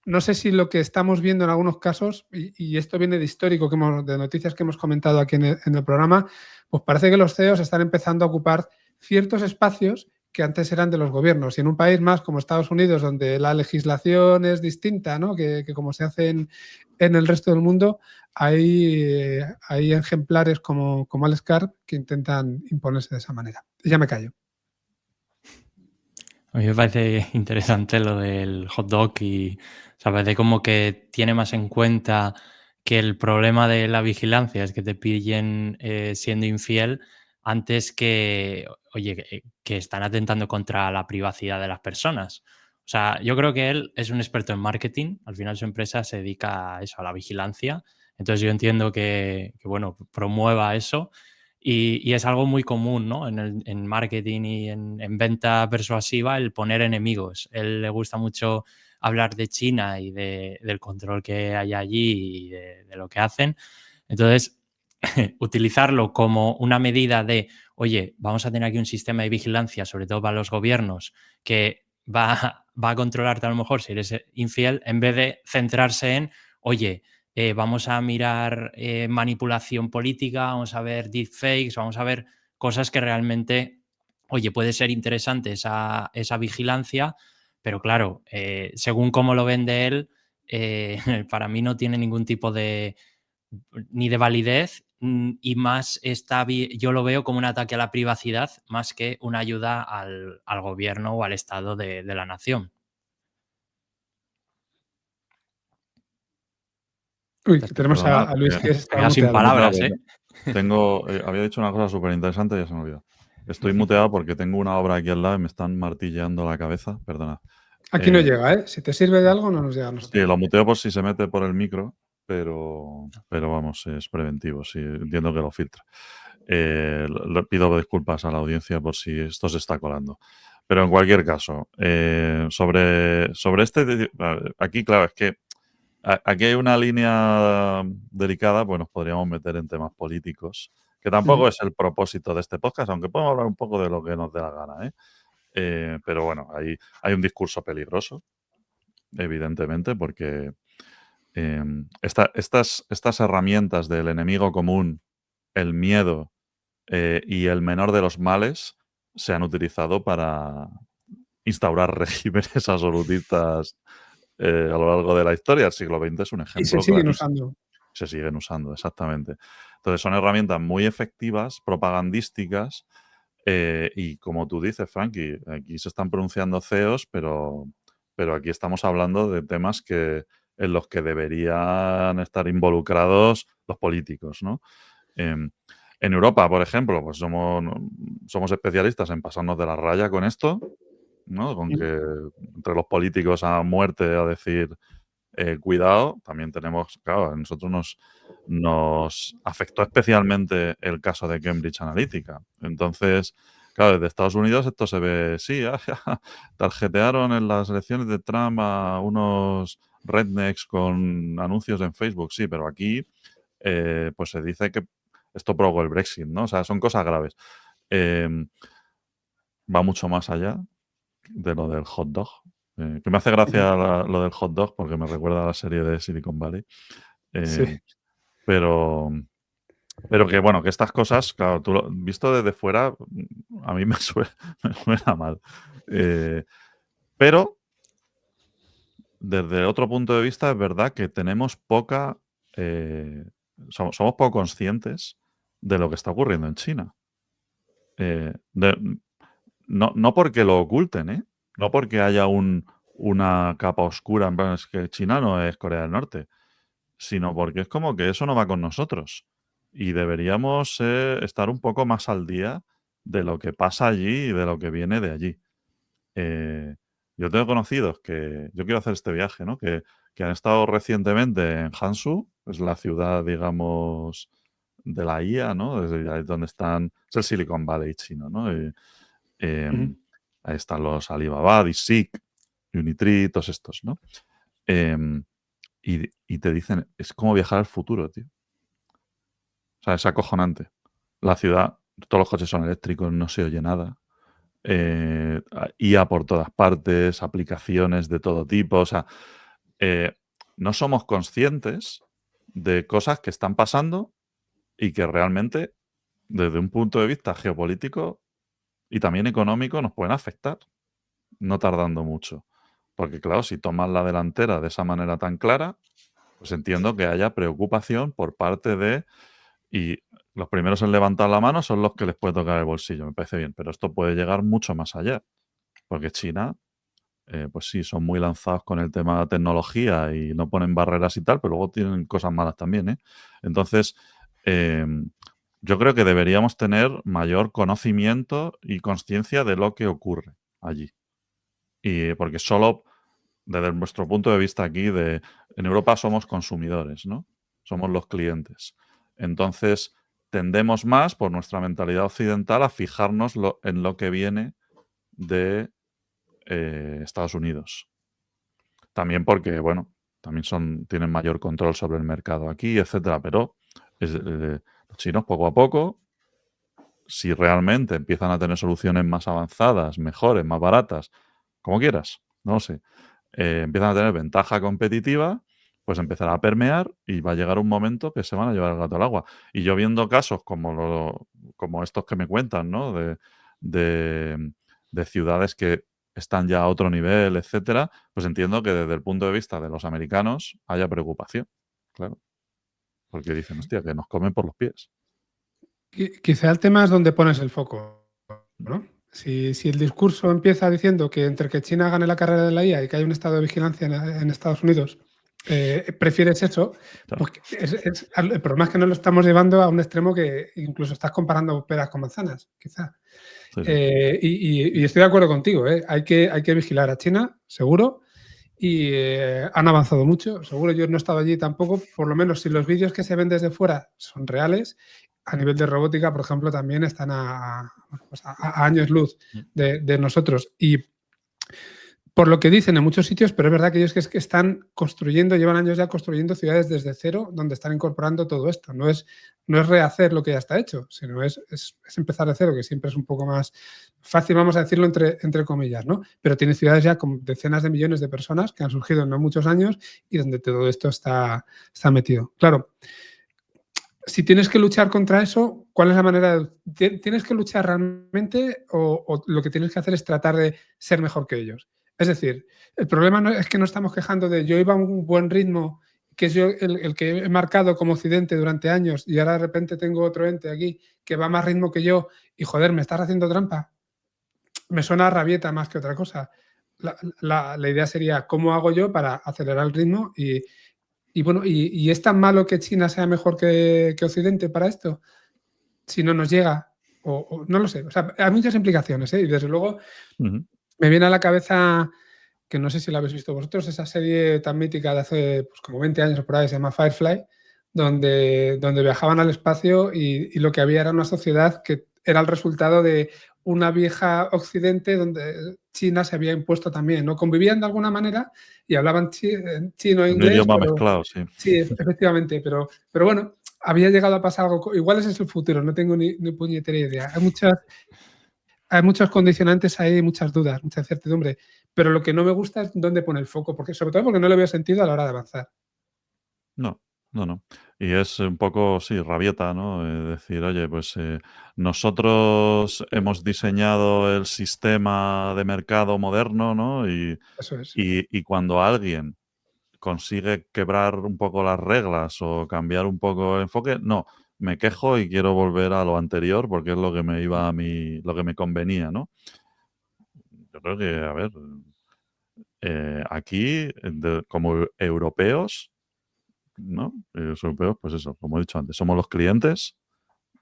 no sé si lo que estamos viendo en algunos casos, y esto viene de histórico, de noticias que hemos comentado aquí en el programa, pues parece que los CEOs están empezando a ocupar ciertos espacios que antes eran de los gobiernos. Y en un país más como Estados Unidos, donde la legislación es distinta, ¿no? que como se hace en el resto del mundo, hay ejemplares como Alex Karp que intentan imponerse de esa manera. Y ya me callo. A mí me parece interesante lo del hot dog y parece como que tiene más en cuenta que el problema de la vigilancia es que te pillen siendo infiel antes que, oye, que están atentando contra la privacidad de las personas. O sea, yo creo que él es un experto en marketing, al final su empresa se dedica a eso, a la vigilancia. Entonces yo entiendo que bueno, promueva eso. Y es algo muy común, ¿no? En marketing y en venta persuasiva, el poner enemigos. A él le gusta mucho hablar de China y del control que hay allí y de lo que hacen. Entonces, utilizarlo como una medida de, oye, vamos a tener aquí un sistema de vigilancia, sobre todo para los gobiernos, que va a controlarte a lo mejor si eres infiel, en vez de centrarse en, oye, vamos a mirar manipulación política, vamos a ver deepfakes, vamos a ver cosas que realmente, oye, puede ser interesante esa vigilancia, pero claro, según cómo lo vende él, para mí no tiene ningún tipo ni de validez y más yo lo veo como un ataque a la privacidad más que una ayuda al gobierno o al Estado de la nación. Uy, que tenemos a Luis que está sin muteado. palabras, ¿eh? Había dicho una cosa súper interesante y ya se me olvidó. Estoy muteado porque tengo una obra aquí al lado y me están martilleando la cabeza. Perdona. Aquí no llega, ¿eh? Si te sirve de algo, no nos llega a nosotros. Sí, lo muteo por si se mete por el micro, pero vamos, es preventivo. Sí, entiendo que lo filtra. Le pido disculpas a la audiencia por si esto se está colando. Pero en cualquier caso, sobre este... Aquí, claro, es que aquí hay una línea delicada, pues nos podríamos meter en temas políticos, que Mm. tampoco es el propósito de este podcast, aunque podemos hablar un poco de lo que nos dé la gana, ¿eh? Pero bueno, hay un discurso peligroso, evidentemente, porque estas herramientas del enemigo común, el miedo y el menor de los males se han utilizado para instaurar regímenes absolutistas a lo largo de la historia. El siglo XX es un Y se ejemplo siguen clarísimo. usando. Se siguen usando, exactamente. Entonces son herramientas muy efectivas, propagandísticas, y como tú dices, Frankie, aquí se están pronunciando CEOs, pero aquí estamos hablando de temas en los que deberían estar involucrados los políticos, ¿no? En Europa, por ejemplo, pues somos especialistas en pasarnos de la raya con esto, ¿no? Con que entre los políticos a muerte a decir cuidado. También tenemos, claro, a nosotros nos afectó especialmente el caso de Cambridge Analytica. Entonces, claro, desde Estados Unidos esto se ve, sí, tarjetearon en las elecciones de Trump a unos rednecks con anuncios en Facebook, sí, pero aquí pues se dice que esto provocó el Brexit, ¿no? O sea, son cosas graves. Em, va mucho más allá de lo del hot dog. Que me hace gracia lo del hot dog porque me recuerda a la serie de Silicon Valley. Sí. Pero, pero que bueno, que estas cosas, claro, visto desde fuera, a mí me suena mal. Pero desde otro punto de vista es verdad que tenemos somos poco conscientes de lo que está ocurriendo en China. Eh, de- no porque lo oculten, ¿eh? No porque haya una capa oscura, en plan, es que China no es Corea del Norte, sino porque es como que eso no va con nosotros. Y deberíamos estar un poco más al día de lo que pasa allí y de lo que viene de allí. Eh, yo tengo conocidos yo quiero hacer este viaje, ¿no? Que han estado recientemente en Hangzhou, es la ciudad, digamos, de la IA, ¿no? Ahí es donde es el Silicon Valley chino, ¿no? Em, ahí están los Alibaba, DeepSeek, Unitree, todos estos, ¿no? Em, y te dicen, es como viajar al futuro, tío. O sea, es acojonante. La ciudad, todos los coches son eléctricos, no se oye nada. IA por todas partes, aplicaciones de todo tipo. O sea, eh, no somos conscientes de cosas que están pasando y que realmente, desde un punto de vista geopolítico y también económico, nos pueden afectar, no tardando mucho. Porque claro, si tomas la delantera de esa manera tan clara, pues entiendo que haya preocupación por parte de... Y los primeros en levantar la mano son los que les puede tocar el bolsillo, me parece bien, pero esto puede llegar mucho más allá, porque China, pues sí, son muy lanzados con el tema de tecnología y no ponen barreras y tal, pero luego tienen cosas malas también, ¿eh? Entonces, yo creo que deberíamos tener mayor conocimiento y conciencia de lo que ocurre allí. Y porque solo desde nuestro punto de vista aquí, en Europa somos consumidores, ¿no? Somos los clientes. Entonces, tendemos más, por nuestra mentalidad occidental, a fijarnos en lo que viene de Estados Unidos. También porque, bueno, también tienen mayor control sobre el mercado aquí, etcétera. Pero los chinos, poco a poco, si realmente empiezan a tener soluciones más avanzadas, mejores, más baratas, como quieras, no lo sé, empiezan a tener ventaja competitiva, pues empezará a permear y va a llegar un momento que se van a llevar el gato al agua. Y yo viendo casos como estos que me cuentan, ¿no? De, de ciudades que están ya a otro nivel, etcétera, pues entiendo que desde el punto de vista de los americanos haya preocupación, claro. Porque dicen, hostia, que nos comen por los pies. Quizá el tema es donde pones el foco, ¿no? Si el discurso empieza diciendo que entre que China gane la carrera de la IA y que hay un estado de vigilancia en Estados Unidos, prefieres eso, Claro. pues el problema es que no lo estamos llevando a un extremo que incluso estás comparando peras con manzanas, quizá. Sí, sí. Y estoy de acuerdo contigo, ¿eh? Hay que vigilar a China, seguro, y han avanzado mucho. Seguro yo no he estado allí tampoco, por lo menos si los vídeos que se ven desde fuera son reales. A nivel de robótica, por ejemplo, también están a años luz de nosotros. Por lo que dicen en muchos sitios, pero es verdad que ellos que están construyendo, llevan años ya construyendo ciudades desde cero, donde están incorporando todo esto. No es rehacer lo que ya está hecho, sino es empezar de cero, que siempre es un poco más fácil, vamos a decirlo entre comillas, ¿no? Pero tiene ciudades ya con decenas de millones de personas que han surgido en no muchos años y donde todo esto está metido. Claro, si tienes que luchar contra eso, ¿cuál es la manera ¿Tienes que luchar realmente o lo que tienes que hacer es tratar de ser mejor que ellos? Es decir, el problema no es que nos estamos quejando de yo iba a un buen ritmo, que es yo el que he marcado como Occidente durante años y ahora de repente tengo otro ente aquí que va a más ritmo que yo y joder, ¿me estás haciendo trampa? Me suena a rabieta más que otra cosa. La idea sería cómo hago yo para acelerar el ritmo y bueno, ¿y es tan malo que China sea mejor que Occidente para esto? Si no nos llega, o no lo sé. O sea, hay muchas implicaciones, ¿eh? Y desde luego me viene a la cabeza, que no sé si la habéis visto vosotros, esa serie tan mítica de hace pues, como 20 años o por ahí, se llama Firefly, donde viajaban al espacio y lo que había era una sociedad que era el resultado de una vieja Occidente donde China se había impuesto también, ¿no? Convivían de alguna manera y hablaban chino e Un inglés, idioma pero mezclado, sí. sí, efectivamente, pero bueno, había llegado a pasar algo, igual ese es el futuro, no tengo ni puñetera idea. Hay muchos condicionantes ahí, muchas dudas, mucha incertidumbre, pero lo que no me gusta es dónde pone el foco, porque sobre todo porque no le veo sentido a la hora de avanzar. No, no, no. Y es un poco, sí, rabieta, ¿no? Decir, oye, pues nosotros hemos diseñado el sistema de mercado moderno, ¿no? Eso es. Y cuando alguien consigue quebrar un poco las reglas o cambiar un poco el enfoque, no, me quejo y quiero volver a lo anterior porque es lo que me iba a mí, lo que me convenía, ¿no? Yo creo que, a ver, aquí, como europeos, ¿no? Los europeos, pues eso, como he dicho antes, somos los clientes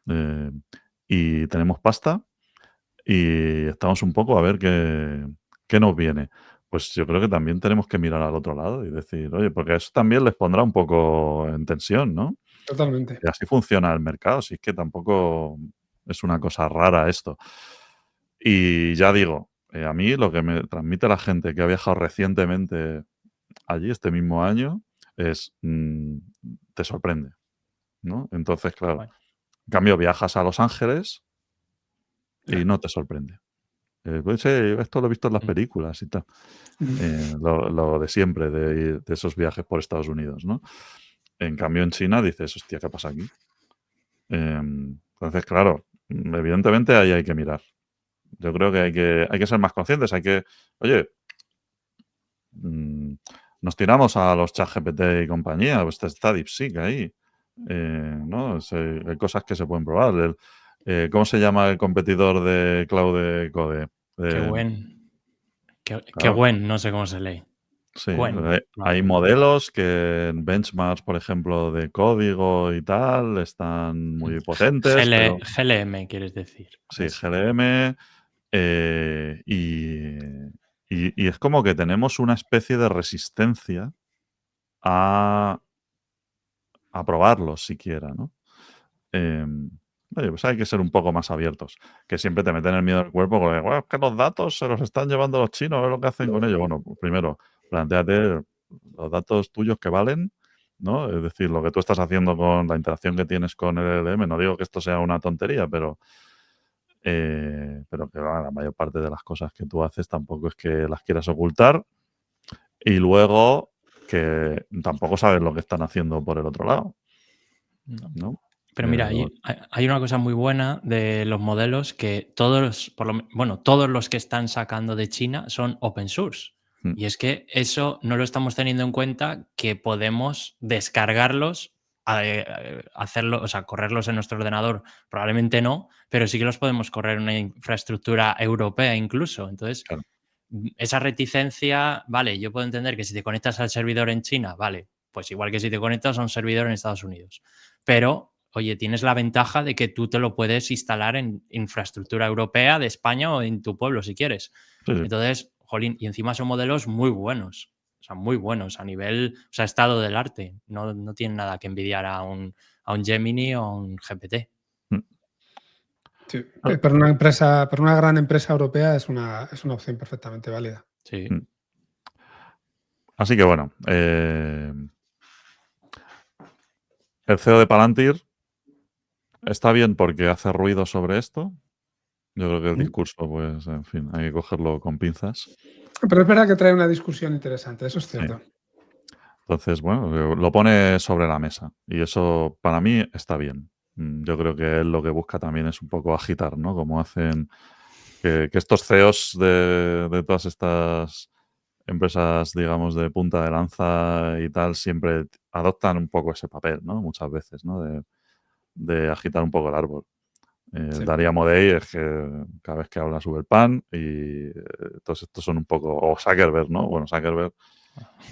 eh, y tenemos pasta y estamos un poco a ver qué nos viene. Pues yo creo que también tenemos que mirar al otro lado y decir, oye, porque eso también les pondrá un poco en tensión, ¿no? Totalmente. Y así funciona el mercado, si es que tampoco es una cosa rara esto. Y ya digo, a mí lo que me transmite la gente que ha viajado recientemente allí, este mismo año, es, te sorprende, ¿no? Entonces, claro, Guay. en cambio viajas a Los Ángeles y no te sorprende. Pues, esto lo he visto en las Mm. películas y tal. Mm. Lo de siempre, de ir de esos viajes por Estados Unidos, ¿no? En cambio, en China dices: "Hostia, ¿qué pasa aquí?". Entonces, claro, evidentemente ahí hay que mirar. Yo creo que hay que ser más conscientes, hay que oye, mm, nos tiramos a los ChatGPT y compañía, pues está DeepSeek ahí, ¿no? Hay cosas que se pueden probar. ¿Cómo se llama el competidor de Claude Code? Qué Eh, buen. Qué claro, buen, no sé cómo se lee. sí, Cuen. hay Vale. modelos que en benchmarks, por ejemplo, de código y tal, están muy potentes, pero GLM, quieres decir. sí, Ese. GLM, y es como que tenemos una especie de resistencia a probarlos siquiera, ¿no? Em, Oye, pues hay que ser un poco más abiertos, que siempre te meten el miedo al cuerpo porque, "Guau, es que los datos se los están llevando los chinos, a ver lo que hacen con ellos". Bueno, pues primero, plantéate los datos tuyos que valen, ¿no? Es decir, lo que tú estás haciendo con la interacción que tienes con el LLM, no digo que esto sea una tontería, pero que la mayor parte de las cosas que tú haces tampoco es que las quieras ocultar y luego que tampoco sabes lo que están haciendo por el otro lado, No. ¿no? Pero mira, hay una cosa muy buena de los modelos que todos, todos los que están sacando de China son open source. Mm, Y es que eso no lo estamos teniendo en cuenta, que podemos descargarlos, hacerlo, o sea, correrlos en nuestro ordenador, probablemente no, pero sí que los podemos correr en una infraestructura europea incluso. Entonces, claro. esa reticencia, vale, yo puedo entender que si te conectas al servidor en China, vale, pues igual que si te conectas a un servidor en Estados Unidos. Pero, oye, tienes la ventaja de que tú te lo puedes instalar en infraestructura europea de España o en tu pueblo si quieres. Sí, sí. Entonces, jolín, y encima son modelos muy buenos. O sea, muy buenos a nivel, o sea, estado del arte. No tienen nada que envidiar a un Gemini o a un GPT. Mm. Sí. Ah, Para una gran empresa europea es una opción perfectamente válida. Sí. mm. Así que bueno, el CEO de Palantir está bien porque hace ruido sobre esto. Yo creo que el discurso, pues, en fin, hay que cogerlo con pinzas. Pero es verdad que trae una discusión interesante, eso es Sí. cierto. Entonces, bueno, lo pone sobre la mesa y eso para mí está bien. Yo creo que él lo que busca también es un poco agitar, ¿no? Como hacen que estos CEOs de todas estas empresas, digamos, de punta de lanza y tal, siempre adoptan un poco ese papel, ¿no? Muchas veces, ¿no? De agitar un poco el árbol. Sí. Daría Modei es que cada vez que habla sube el pan y todos estos son un poco... O Zuckerberg, ¿no? Bueno, Zuckerberg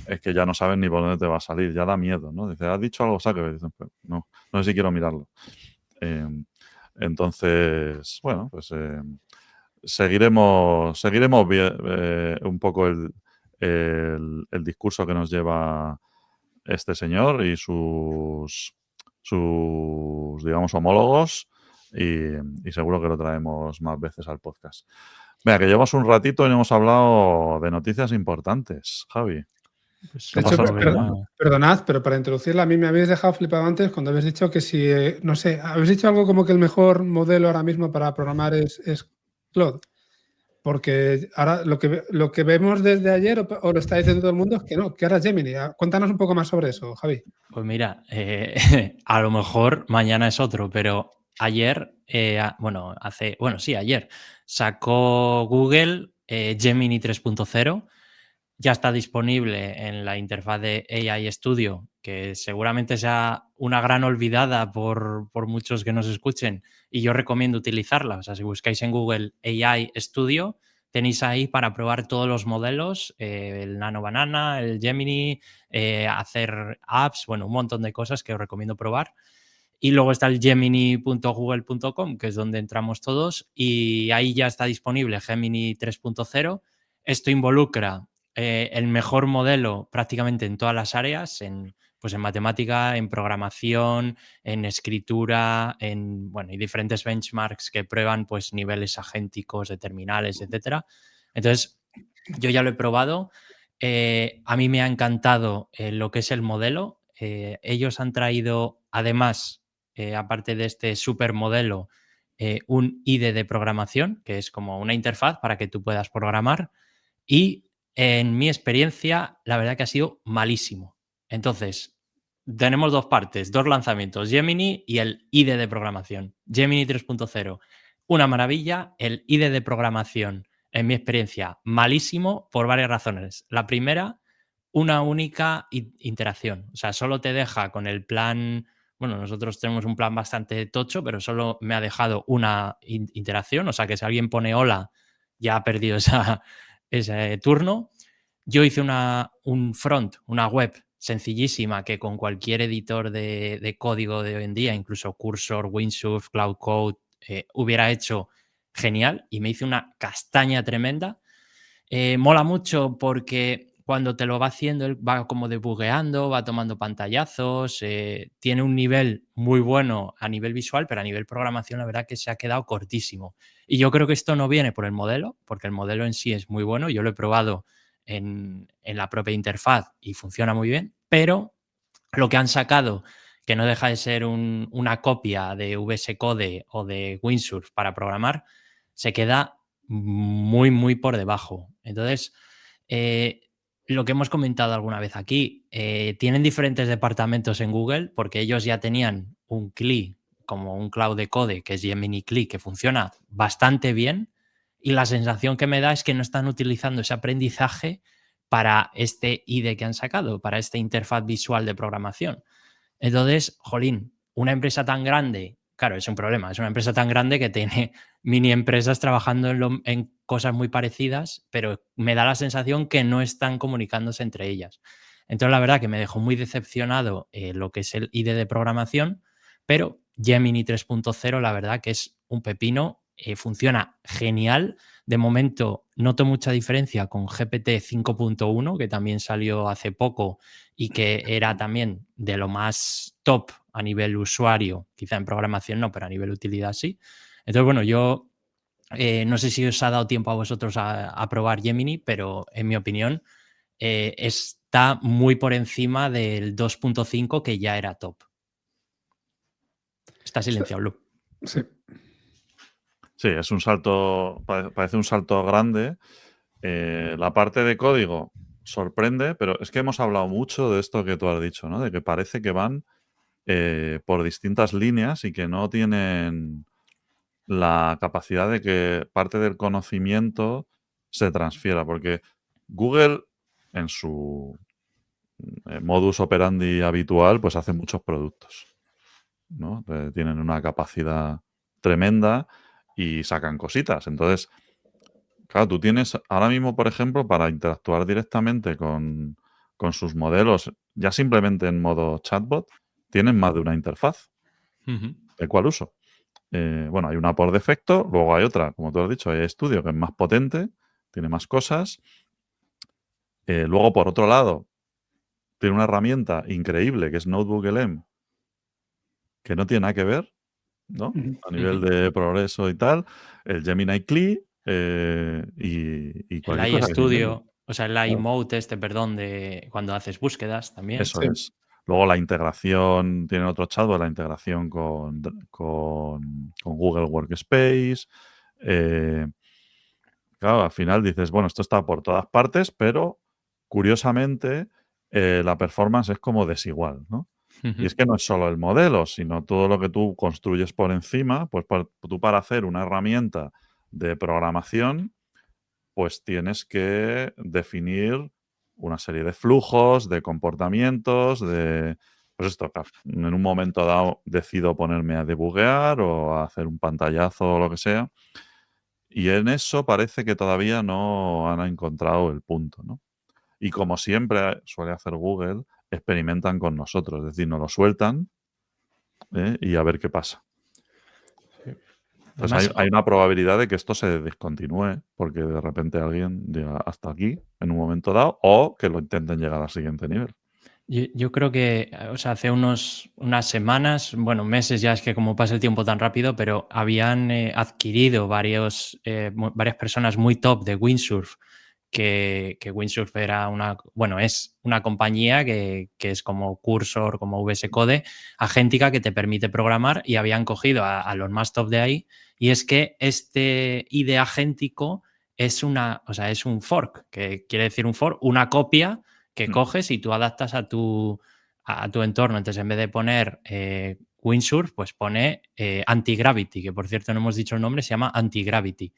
es que ya no sabes ni por dónde te va a salir, ya da miedo, ¿no? Dice, ¿has dicho algo, Zuckerberg? Dicen, pues, no, no sé si quiero mirarlo. Entonces, bueno, pues seguiremos un poco el discurso que nos lleva este señor y sus digamos, homólogos y seguro que lo traemos más veces al podcast. Venga, que llevamos un ratito y no hemos hablado de noticias importantes, Javi. Pues ¿Qué De hecho, pasa? perdonad, pero para introducirla, a mí me habéis dejado flipado antes cuando habéis dicho que si, no sé, habéis dicho algo como que el mejor modelo ahora mismo para programar es Claude. Porque ahora lo que vemos desde ayer, o lo está diciendo todo el mundo, es que no, que ahora es Gemini. Cuéntanos un poco más sobre eso, Javi. Pues mira, a lo mejor mañana es otro, pero ayer, ayer sacó Google Gemini 3.0. Ya está disponible en la interfaz de AI Studio, que seguramente sea una gran olvidada por muchos que nos escuchen, y yo recomiendo utilizarla. O sea, si buscáis en Google AI Studio, tenéis ahí para probar todos los modelos, el Nano Banana, el Gemini, hacer apps, bueno, un montón de cosas que os recomiendo probar. Y luego está el gemini.google.com, que es donde entramos todos, y ahí ya está disponible Gemini 3.0. Esto involucra el mejor modelo prácticamente en todas las áreas, pues en matemática, en programación, en escritura, y diferentes benchmarks que prueban pues, niveles agénticos de terminales, etc. Entonces, yo ya lo he probado. A mí me ha encantado lo que es el modelo. Ellos han traído, además, aparte de este supermodelo, un IDE de programación, que es como una interfaz para que tú puedas programar. Y en mi experiencia, la verdad que ha sido malísimo. Entonces, tenemos dos partes, dos lanzamientos, Gemini y el IDE de programación. Gemini 3.0, una maravilla. El IDE de programación, en mi experiencia, malísimo por varias razones. La primera, una única interacción. O sea, solo te deja con el plan. Bueno, nosotros tenemos un plan bastante tocho, pero solo me ha dejado una interacción. O sea, que si alguien pone hola, ya ha perdido ese turno. Yo hice un front, una web sencillísima que con cualquier editor de código de hoy en día, incluso Cursor, Windsurf, Cloud Code, hubiera hecho genial, y me hice una castaña tremenda. Mola mucho porque cuando te lo va haciendo, él va como debugueando, va tomando pantallazos, tiene un nivel muy bueno a nivel visual, pero a nivel programación la verdad que se ha quedado cortísimo. Y yo creo que esto no viene por el modelo, porque el modelo en sí es muy bueno. Yo lo he probado en la propia interfaz y funciona muy bien, pero lo que han sacado, que no deja de ser una copia de VS Code o de Windsurf para programar, se queda muy, muy por debajo. Entonces, eh, lo que hemos comentado alguna vez aquí, tienen diferentes departamentos en Google porque ellos ya tenían un CLI, como un Cloud de Code, que es Gemini CLI, que funciona bastante bien, y la sensación que me da es que no están utilizando ese aprendizaje para este IDE que han sacado, para esta interfaz visual de programación. Entonces, jolín, una empresa tan grande, claro, es un problema, es una empresa tan grande que tiene mini empresas trabajando en cosas muy parecidas, pero me da la sensación que no están comunicándose entre ellas. Entonces, la verdad que me dejó muy decepcionado lo que es el IDE de programación, pero Gemini 3.0, la verdad que es un pepino, funciona genial. De momento, noto mucha diferencia con GPT 5.1, que también salió hace poco y que era también de lo más top a nivel usuario, quizá en programación no, pero a nivel utilidad sí. Entonces, bueno, yo no sé si os ha dado tiempo a vosotros a probar Gemini, pero en mi opinión es está muy por encima del 2.5 que ya era top. Está silenciado, Lu. Sí. Sí, es un salto, parece un salto grande. La parte de código sorprende, pero es que hemos hablado mucho de esto que tú has dicho, ¿no? De que parece que van por distintas líneas y que no tienen la capacidad de que parte del conocimiento se transfiera, porque Google en su modus operandi habitual pues hace muchos productos, ¿no? Tienen una capacidad tremenda y sacan cositas. Entonces, claro, tú tienes ahora mismo, por ejemplo, para interactuar directamente con sus modelos, ya simplemente en modo chatbot, tienen más de una interfaz. ¿De cuál uso? Bueno, hay una por defecto, luego hay otra, como tú has dicho, hay Studio, que es más potente, tiene más cosas. Luego, por otro lado, tiene una herramienta increíble que es Notebook LM, que no tiene nada que ver, ¿no? A nivel de progreso y tal. El Gemini CLI y El cualquier cosa que se inventen. iStudio, o sea, el Claro, iEmote perdón, de cuando haces búsquedas también. eso Sí. es. Luego la integración, tiene otro chatbot, la integración con Google Workspace. Claro, al final dices, bueno, esto está por todas partes, pero curiosamente la performance es como desigual, ¿no? Y es que no es solo el modelo, sino todo lo que tú construyes por encima, pues tú para hacer una herramienta de programación, pues tienes que definir una serie de flujos, de comportamientos, de... Pues esto, en un momento dado decido ponerme a debuguear o a hacer un pantallazo o lo que sea. Y en eso parece que todavía no han encontrado el punto, ¿no? Y como siempre suele hacer Google, experimentan con nosotros, es decir, nos lo sueltan y a ver qué pasa. Entonces Además, hay una probabilidad de que esto se descontinúe porque de repente alguien llega hasta aquí en un momento dado o que lo intenten llegar al siguiente nivel. yo creo que, o sea, hace unas semanas, bueno, meses ya, es que como pasa el tiempo tan rápido, pero habían adquirido varias personas muy top de Windsurf, que Windsurf era es una compañía que es como Cursor, como VS Code, agéntica que te permite programar, y habían cogido a los más top de ahí. Y es que este IDE agéntico es es un fork, que quiere decir un fork, una copia que coges y tú adaptas a tu entorno. Entonces, en vez de poner Windsurf, pues pone Anti-Gravity, que por cierto no hemos dicho el nombre, se llama Anti-Gravity.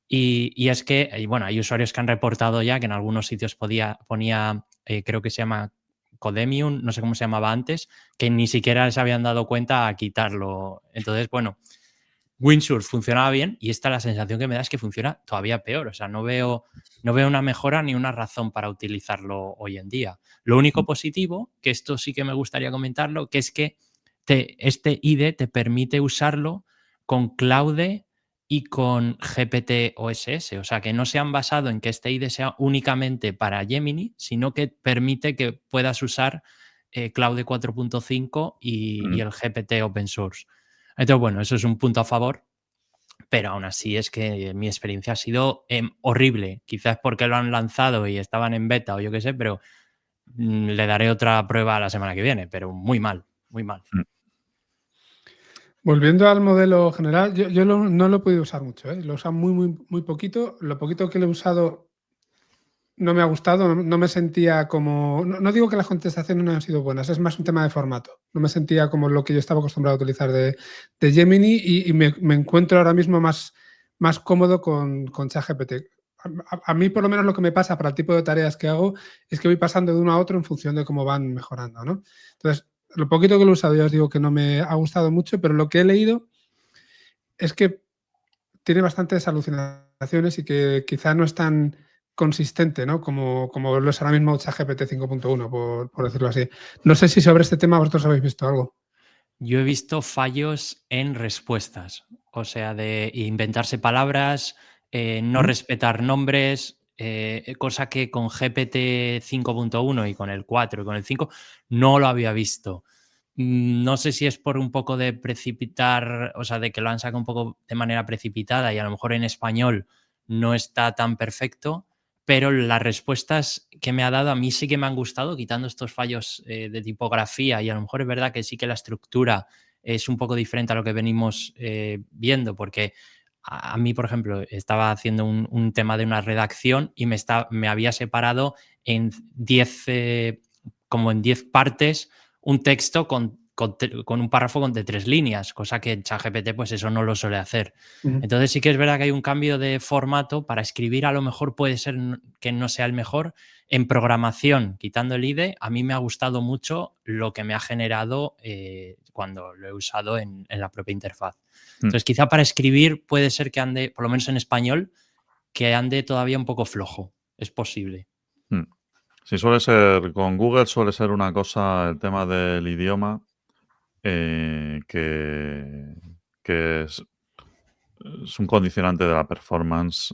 Y es que, bueno, hay usuarios que han reportado ya que en algunos sitios ponía, creo que se llama Codemium, no sé cómo se llamaba antes, que ni siquiera les habían dado cuenta a quitarlo. Entonces, bueno, Windsurf funcionaba bien y esta la sensación que me da es que funciona todavía peor. O sea, no veo una mejora ni una razón para utilizarlo hoy en día. Lo único positivo, que esto sí que me gustaría comentarlo, que es que este IDE te permite usarlo con Claude y con GPT OSS. O sea, que no se han basado en que este IDE sea únicamente para Gemini, sino que permite que puedas usar Claude 4.5 y el GPT open source. Entonces, bueno, eso es un punto a favor, pero aún así es que mi experiencia ha sido horrible. Quizás porque lo han lanzado y estaban en beta o yo qué sé, pero le daré otra prueba la semana que viene, pero muy mal, muy mal. Volviendo al modelo general, yo no lo he podido usar mucho, ¿eh? Lo he usado muy poquito. Lo poquito que lo he usado no me ha gustado, no me sentía como... No digo que las contestaciones no hayan sido buenas, es más un tema de formato. No me sentía como lo que yo estaba acostumbrado a utilizar de Gemini y me encuentro ahora mismo más cómodo con ChatGPT. A mí, por lo menos, lo que me pasa para el tipo de tareas que hago es que voy pasando de uno a otro en función de cómo van mejorando, ¿no? Entonces, lo poquito que lo he usado, ya os digo que no me ha gustado mucho, pero lo que he leído es que tiene bastantes alucinaciones y que quizá no es tan consistente, ¿no? Como lo es ahora mismo ChatGPT 5.1, por decirlo así. No sé si sobre este tema vosotros habéis visto algo. Yo he visto fallos en respuestas, o sea, de inventarse palabras, no ¿Mm? respetar nombres, cosa que con GPT 5.1 y con el 4 y con el 5 no lo había visto. No sé si es por un poco de precipitar, o sea, de que lo han sacado un poco de manera precipitada y a lo mejor en español no está tan perfecto, pero las respuestas que me ha dado a mí sí que me han gustado, quitando estos fallos de tipografía, y a lo mejor es verdad que sí que la estructura es un poco diferente a lo que venimos viendo, porque a mí, por ejemplo, estaba haciendo un tema de una redacción y me había separado en 10, como en 10 partes, un texto con un párrafo de 3 líneas, cosa que en ChatGPT pues eso no lo suele hacer. Entonces sí que es verdad que hay un cambio de formato. Para escribir a lo mejor puede ser que no sea el mejor. En programación, quitando el IDE, a mí me ha gustado mucho lo que me ha generado cuando lo he usado en la propia interfaz. Entonces quizá para escribir puede ser que ande, por lo menos en español, que ande todavía un poco flojo. Es posible. Sí, suele ser, con Google suele ser una cosa, el tema del idioma, que es un condicionante de la performance.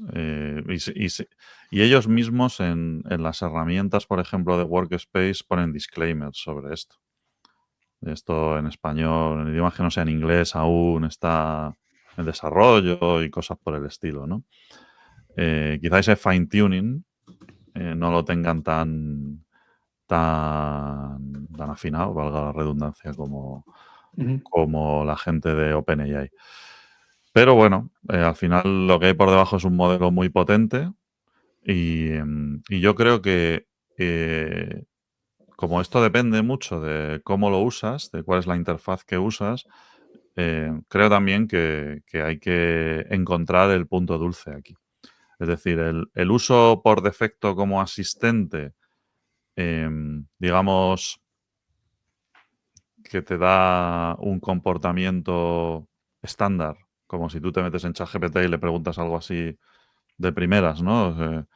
Y ellos mismos en las herramientas, por ejemplo, de Workspace, ponen disclaimers sobre esto. Esto en español, en idioma que no sea en inglés, aún está en desarrollo y cosas por el estilo, ¿no? Quizá ese fine-tuning no lo tengan tan afinado, valga la redundancia, como la gente de OpenAI. Pero bueno, al final lo que hay por debajo es un modelo muy potente y yo creo que como esto depende mucho de cómo lo usas, de cuál es la interfaz que usas, creo también que hay que encontrar el punto dulce aquí. Es decir, el uso por defecto como asistente, digamos, que te da un comportamiento estándar, como si tú te metes en ChatGPT y le preguntas algo así de primeras, ¿no?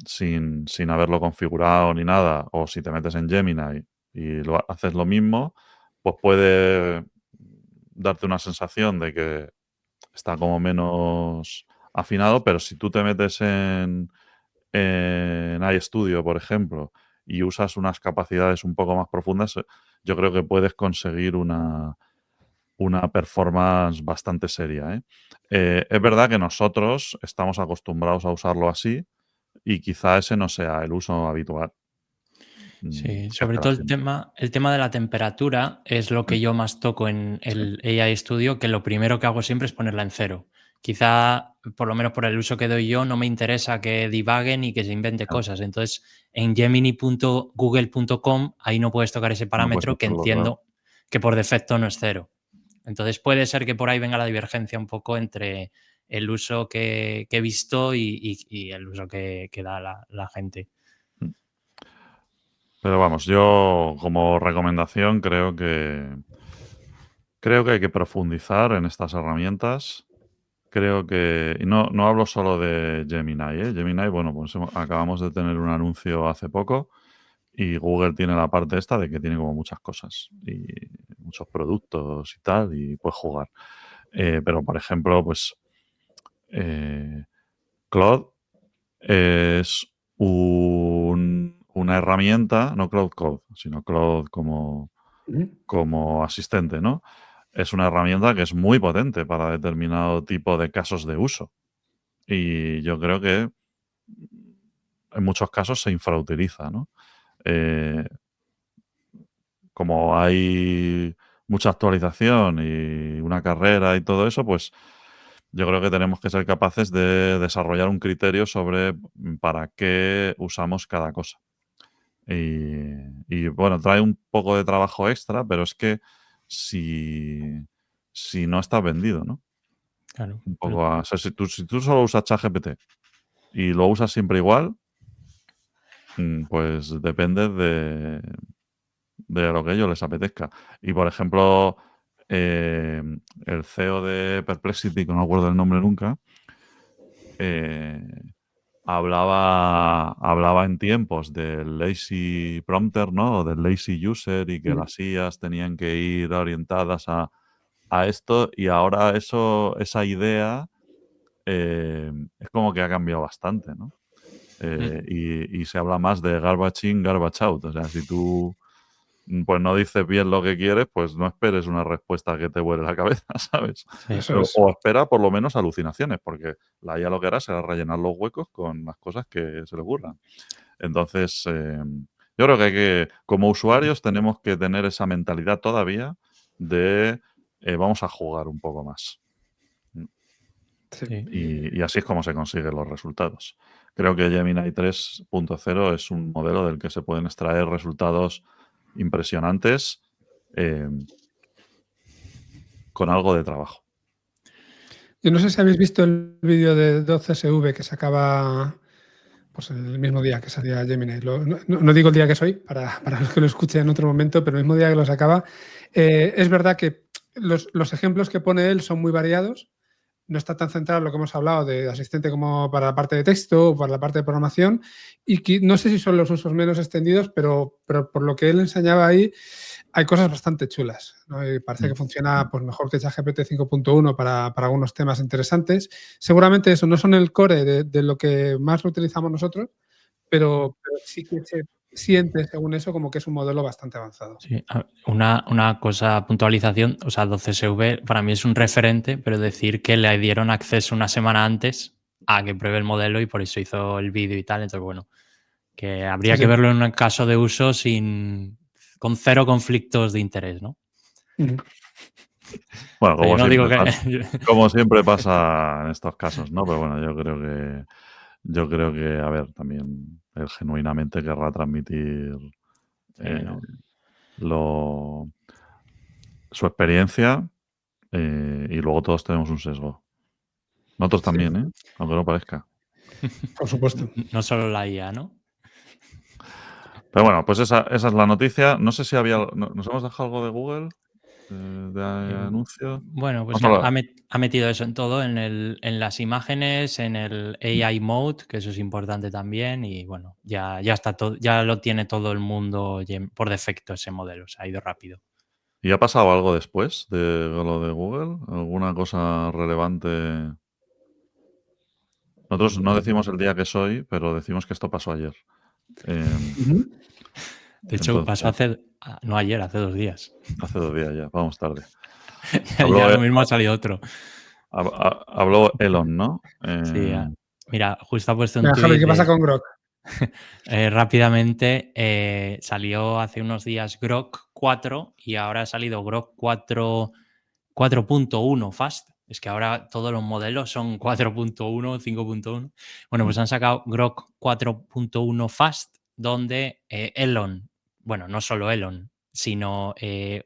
Sin haberlo configurado ni nada, o si te metes en Gemini y haces lo mismo, pues puede darte una sensación de que está como menos afinado, pero si tú te metes en iStudio, por ejemplo, y usas unas capacidades un poco más profundas, yo creo que puedes conseguir una performance bastante seria, ¿eh? Es verdad que nosotros estamos acostumbrados a usarlo así y quizá ese no sea el uso habitual. Sí, Que sobre hace la todo gente. el tema de la temperatura es lo que yo más toco en el AI Studio, que lo primero que hago siempre es ponerla en 0. Quizá, por lo menos por el uso que doy yo, no me interesa que divaguen y que se invente Claro, cosas. Entonces, en gemini.google.com ahí no puedes tocar ese no puedes parámetro, que hacerlo, claro. entiendo que por defecto no es 0. Entonces puede ser que por ahí venga la divergencia un poco entre el uso que he visto y el uso que da la gente. Mm. Pero vamos, yo como recomendación creo que hay que profundizar en estas herramientas. Creo que, y no hablo solo de Gemini, ¿eh? Gemini, bueno, pues acabamos de tener un anuncio hace poco y Google tiene la parte esta de que tiene como muchas cosas y muchos productos y tal, y puedes jugar. Pero, por ejemplo, pues Claude es una herramienta, no Cloud Code, sino Claude como asistente, ¿no? Es una herramienta que es muy potente para determinado tipo de casos de uso. Y yo creo que en muchos casos se infrautiliza, ¿no? Eh, como hay mucha actualización y una carrera y todo eso, pues yo creo que tenemos que ser capaces de desarrollar un criterio sobre para qué usamos cada cosa. Y bueno, trae un poco de trabajo extra, pero es que si no estás vendido, ¿no? Claro. Un poco o sea, si tú solo usas ChatGPT y lo usas siempre igual, pues depende de lo que a ellos les apetezca. Y por ejemplo, el CEO de Perplexity, que no me acuerdo el nombre nunca, eh, hablaba en tiempos del lazy prompter, ¿no? O del lazy user y que las IAs tenían que ir orientadas a esto y ahora esa idea es como que ha cambiado bastante, ¿no? Y se habla más de garbage in, garbage out. O sea, si tú pues no dices bien lo que quieres, pues no esperes una respuesta que te vuele la cabeza, ¿sabes? Sí. Eso es. O espera por lo menos alucinaciones, porque la IA lo que hará será rellenar los huecos con las cosas que se le ocurran. Entonces, yo creo que como usuarios, tenemos que tener esa mentalidad todavía de vamos a jugar un poco más. Sí. Sí. Y así es como se consiguen los resultados. Creo que Gemini 3.0 es un modelo del que se pueden extraer resultados impresionantes con algo de trabajo. Yo no sé si habéis visto el vídeo de 12SV que sacaba pues el mismo día que salía Gemini. No digo el día que soy, para los que lo escuchen en otro momento, pero el mismo día que lo sacaba. Es verdad que los ejemplos que pone él son muy variados. No está tan centrado en lo que hemos hablado de asistente como para la parte de texto o para la parte de programación. Y que, no sé si son los usos menos extendidos, pero por lo que él enseñaba ahí, hay cosas bastante chulas, ¿no? Y parece que funciona pues, mejor que ChatGPT 5.1 para algunos temas interesantes. Seguramente eso no son el core de lo que más lo utilizamos nosotros, pero sí que se siente, según eso, como que es un modelo bastante avanzado. Sí, una cosa, puntualización, o sea, 12SV para mí es un referente, pero decir que le dieron acceso una semana antes a que pruebe el modelo y por eso hizo el vídeo y tal, entonces bueno, que habría Sí, que sí. verlo en un caso de uso con cero conflictos de interés, ¿no? Ujú. Bueno, O sea, yo no digo que... como siempre pasa en estos casos, ¿no? Pero bueno, yo creo que, a ver, también él genuinamente querrá transmitir Sí, ¿no? su experiencia y luego todos tenemos un sesgo. Nosotros Sí, también, ¿eh? Aunque no parezca. por supuesto. No solo la IA, ¿no? Pero bueno, pues esa es la noticia. No sé si ¿nos hemos dejado algo de Google? ¿De anuncio? Bueno, pues Vamos a hablar. ha metido eso en todo, en las imágenes, en el AI Mode, que eso es importante también, y bueno, ya está todo, ya lo tiene todo el mundo por defecto ese modelo, se ha ido rápido. ¿Y ha pasado algo después de lo de Google? ¿Alguna cosa relevante? Nosotros no decimos el día que soy, pero decimos que esto pasó ayer. Ujú. De hecho, pasó Entonces, no ayer, hace 2 días. hace 2 días ya, vamos tarde. Ya Habló, lo mismo ha salido otro. habló Elon, ¿no? Sí, mira, justo ha puesto un Venga, Javi, tuit ¿qué pasa con Grok? rápidamente, salió hace unos días Grok 4 y ahora ha salido Grok 4.1 Fast. Es que ahora todos los modelos son 4.1, 5.1. Bueno, pues han sacado Grok 4.1 Fast, donde Elon, bueno, no solo Elon, sino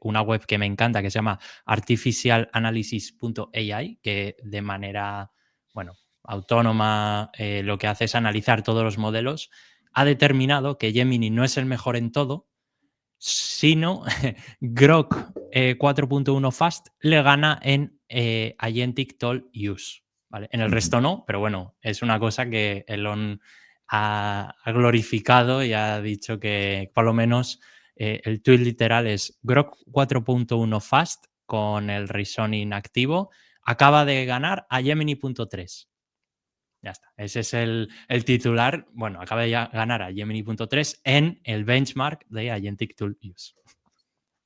una web que me encanta que se llama artificialanalysis.ai, que de manera, bueno, autónoma lo que hace es analizar todos los modelos, ha determinado que Gemini no es el mejor en todo, sino Grok 4.1 Fast le gana en Agentic Tool Use. ¿Vale? En el resto no, pero bueno, es una cosa que Elon ha glorificado y ha dicho que por lo menos el tweet literal es Grok 4.1 Fast con el reasoning activo acaba de ganar a Gemini.3. Ya está. Ese es el titular. Bueno, acaba de ganar a Gemini.3 en el benchmark de Agentic Tool Use.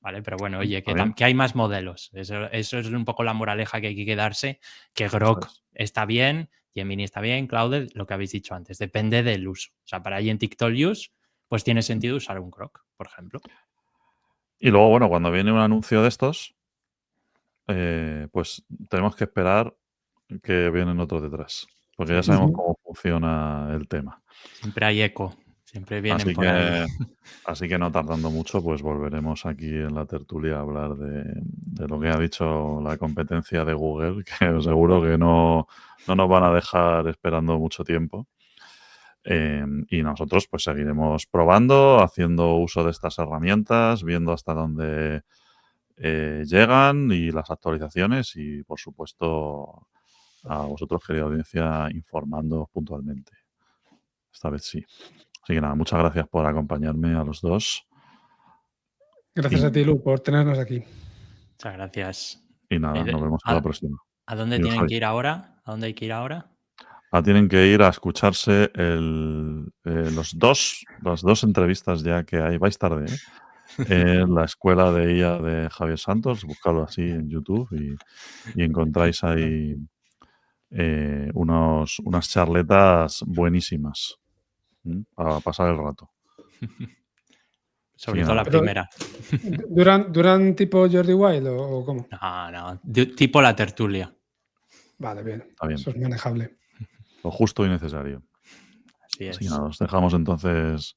¿Vale? Pero bueno, oye, que hay más modelos. Eso es un poco la moraleja que hay que quedarse, que Grok está bien, Gemini está bien, Claude, lo que habéis dicho antes, depende del uso. O sea, para Agentic Tool Use, pues tiene sentido usar un Grok, por ejemplo. Y luego, bueno, cuando viene un anuncio de estos, pues tenemos que esperar que vienen otros detrás, porque ya sabemos cómo funciona el tema. Siempre hay eco, siempre vienen por ahí. Así que no tardando mucho, pues volveremos aquí en la tertulia a hablar de lo que ha dicho la competencia de Google, que seguro que no nos van a dejar esperando mucho tiempo. Y nosotros pues seguiremos probando, haciendo uso de estas herramientas, viendo hasta dónde llegan y las actualizaciones y, por supuesto, a vosotros, querida audiencia, informando puntualmente. Esta vez sí. Así que nada, muchas gracias por acompañarme a los dos. Gracias a ti, Lu, por tenernos aquí. Muchas gracias. Y nada, nos vemos a la próxima. ¿A dónde Digo, tienen Javi. que ir ahora? ¿A dónde hay que ir ahora? Tienen que ir a escucharse las dos entrevistas ya que hay. Vais tarde, ¿eh? La escuela de IA de Javier Santos, buscadlo así en YouTube y encontráis ahí unas charletas buenísimas para pasar el rato. Sobre Sí, todo la nada. primera. ¿Duran tipo Jordi Wild o cómo? No. Tipo la tertulia. Vale, bien. Está bien. Eso es manejable. Lo justo y necesario. Así es. Así que nada, os dejamos entonces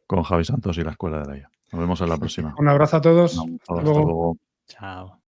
con Javi Santos y la escuela de la IA. Nos vemos en la próxima. Un abrazo a todos. Un Hasta abrazo, hasta luego. luego. Chao.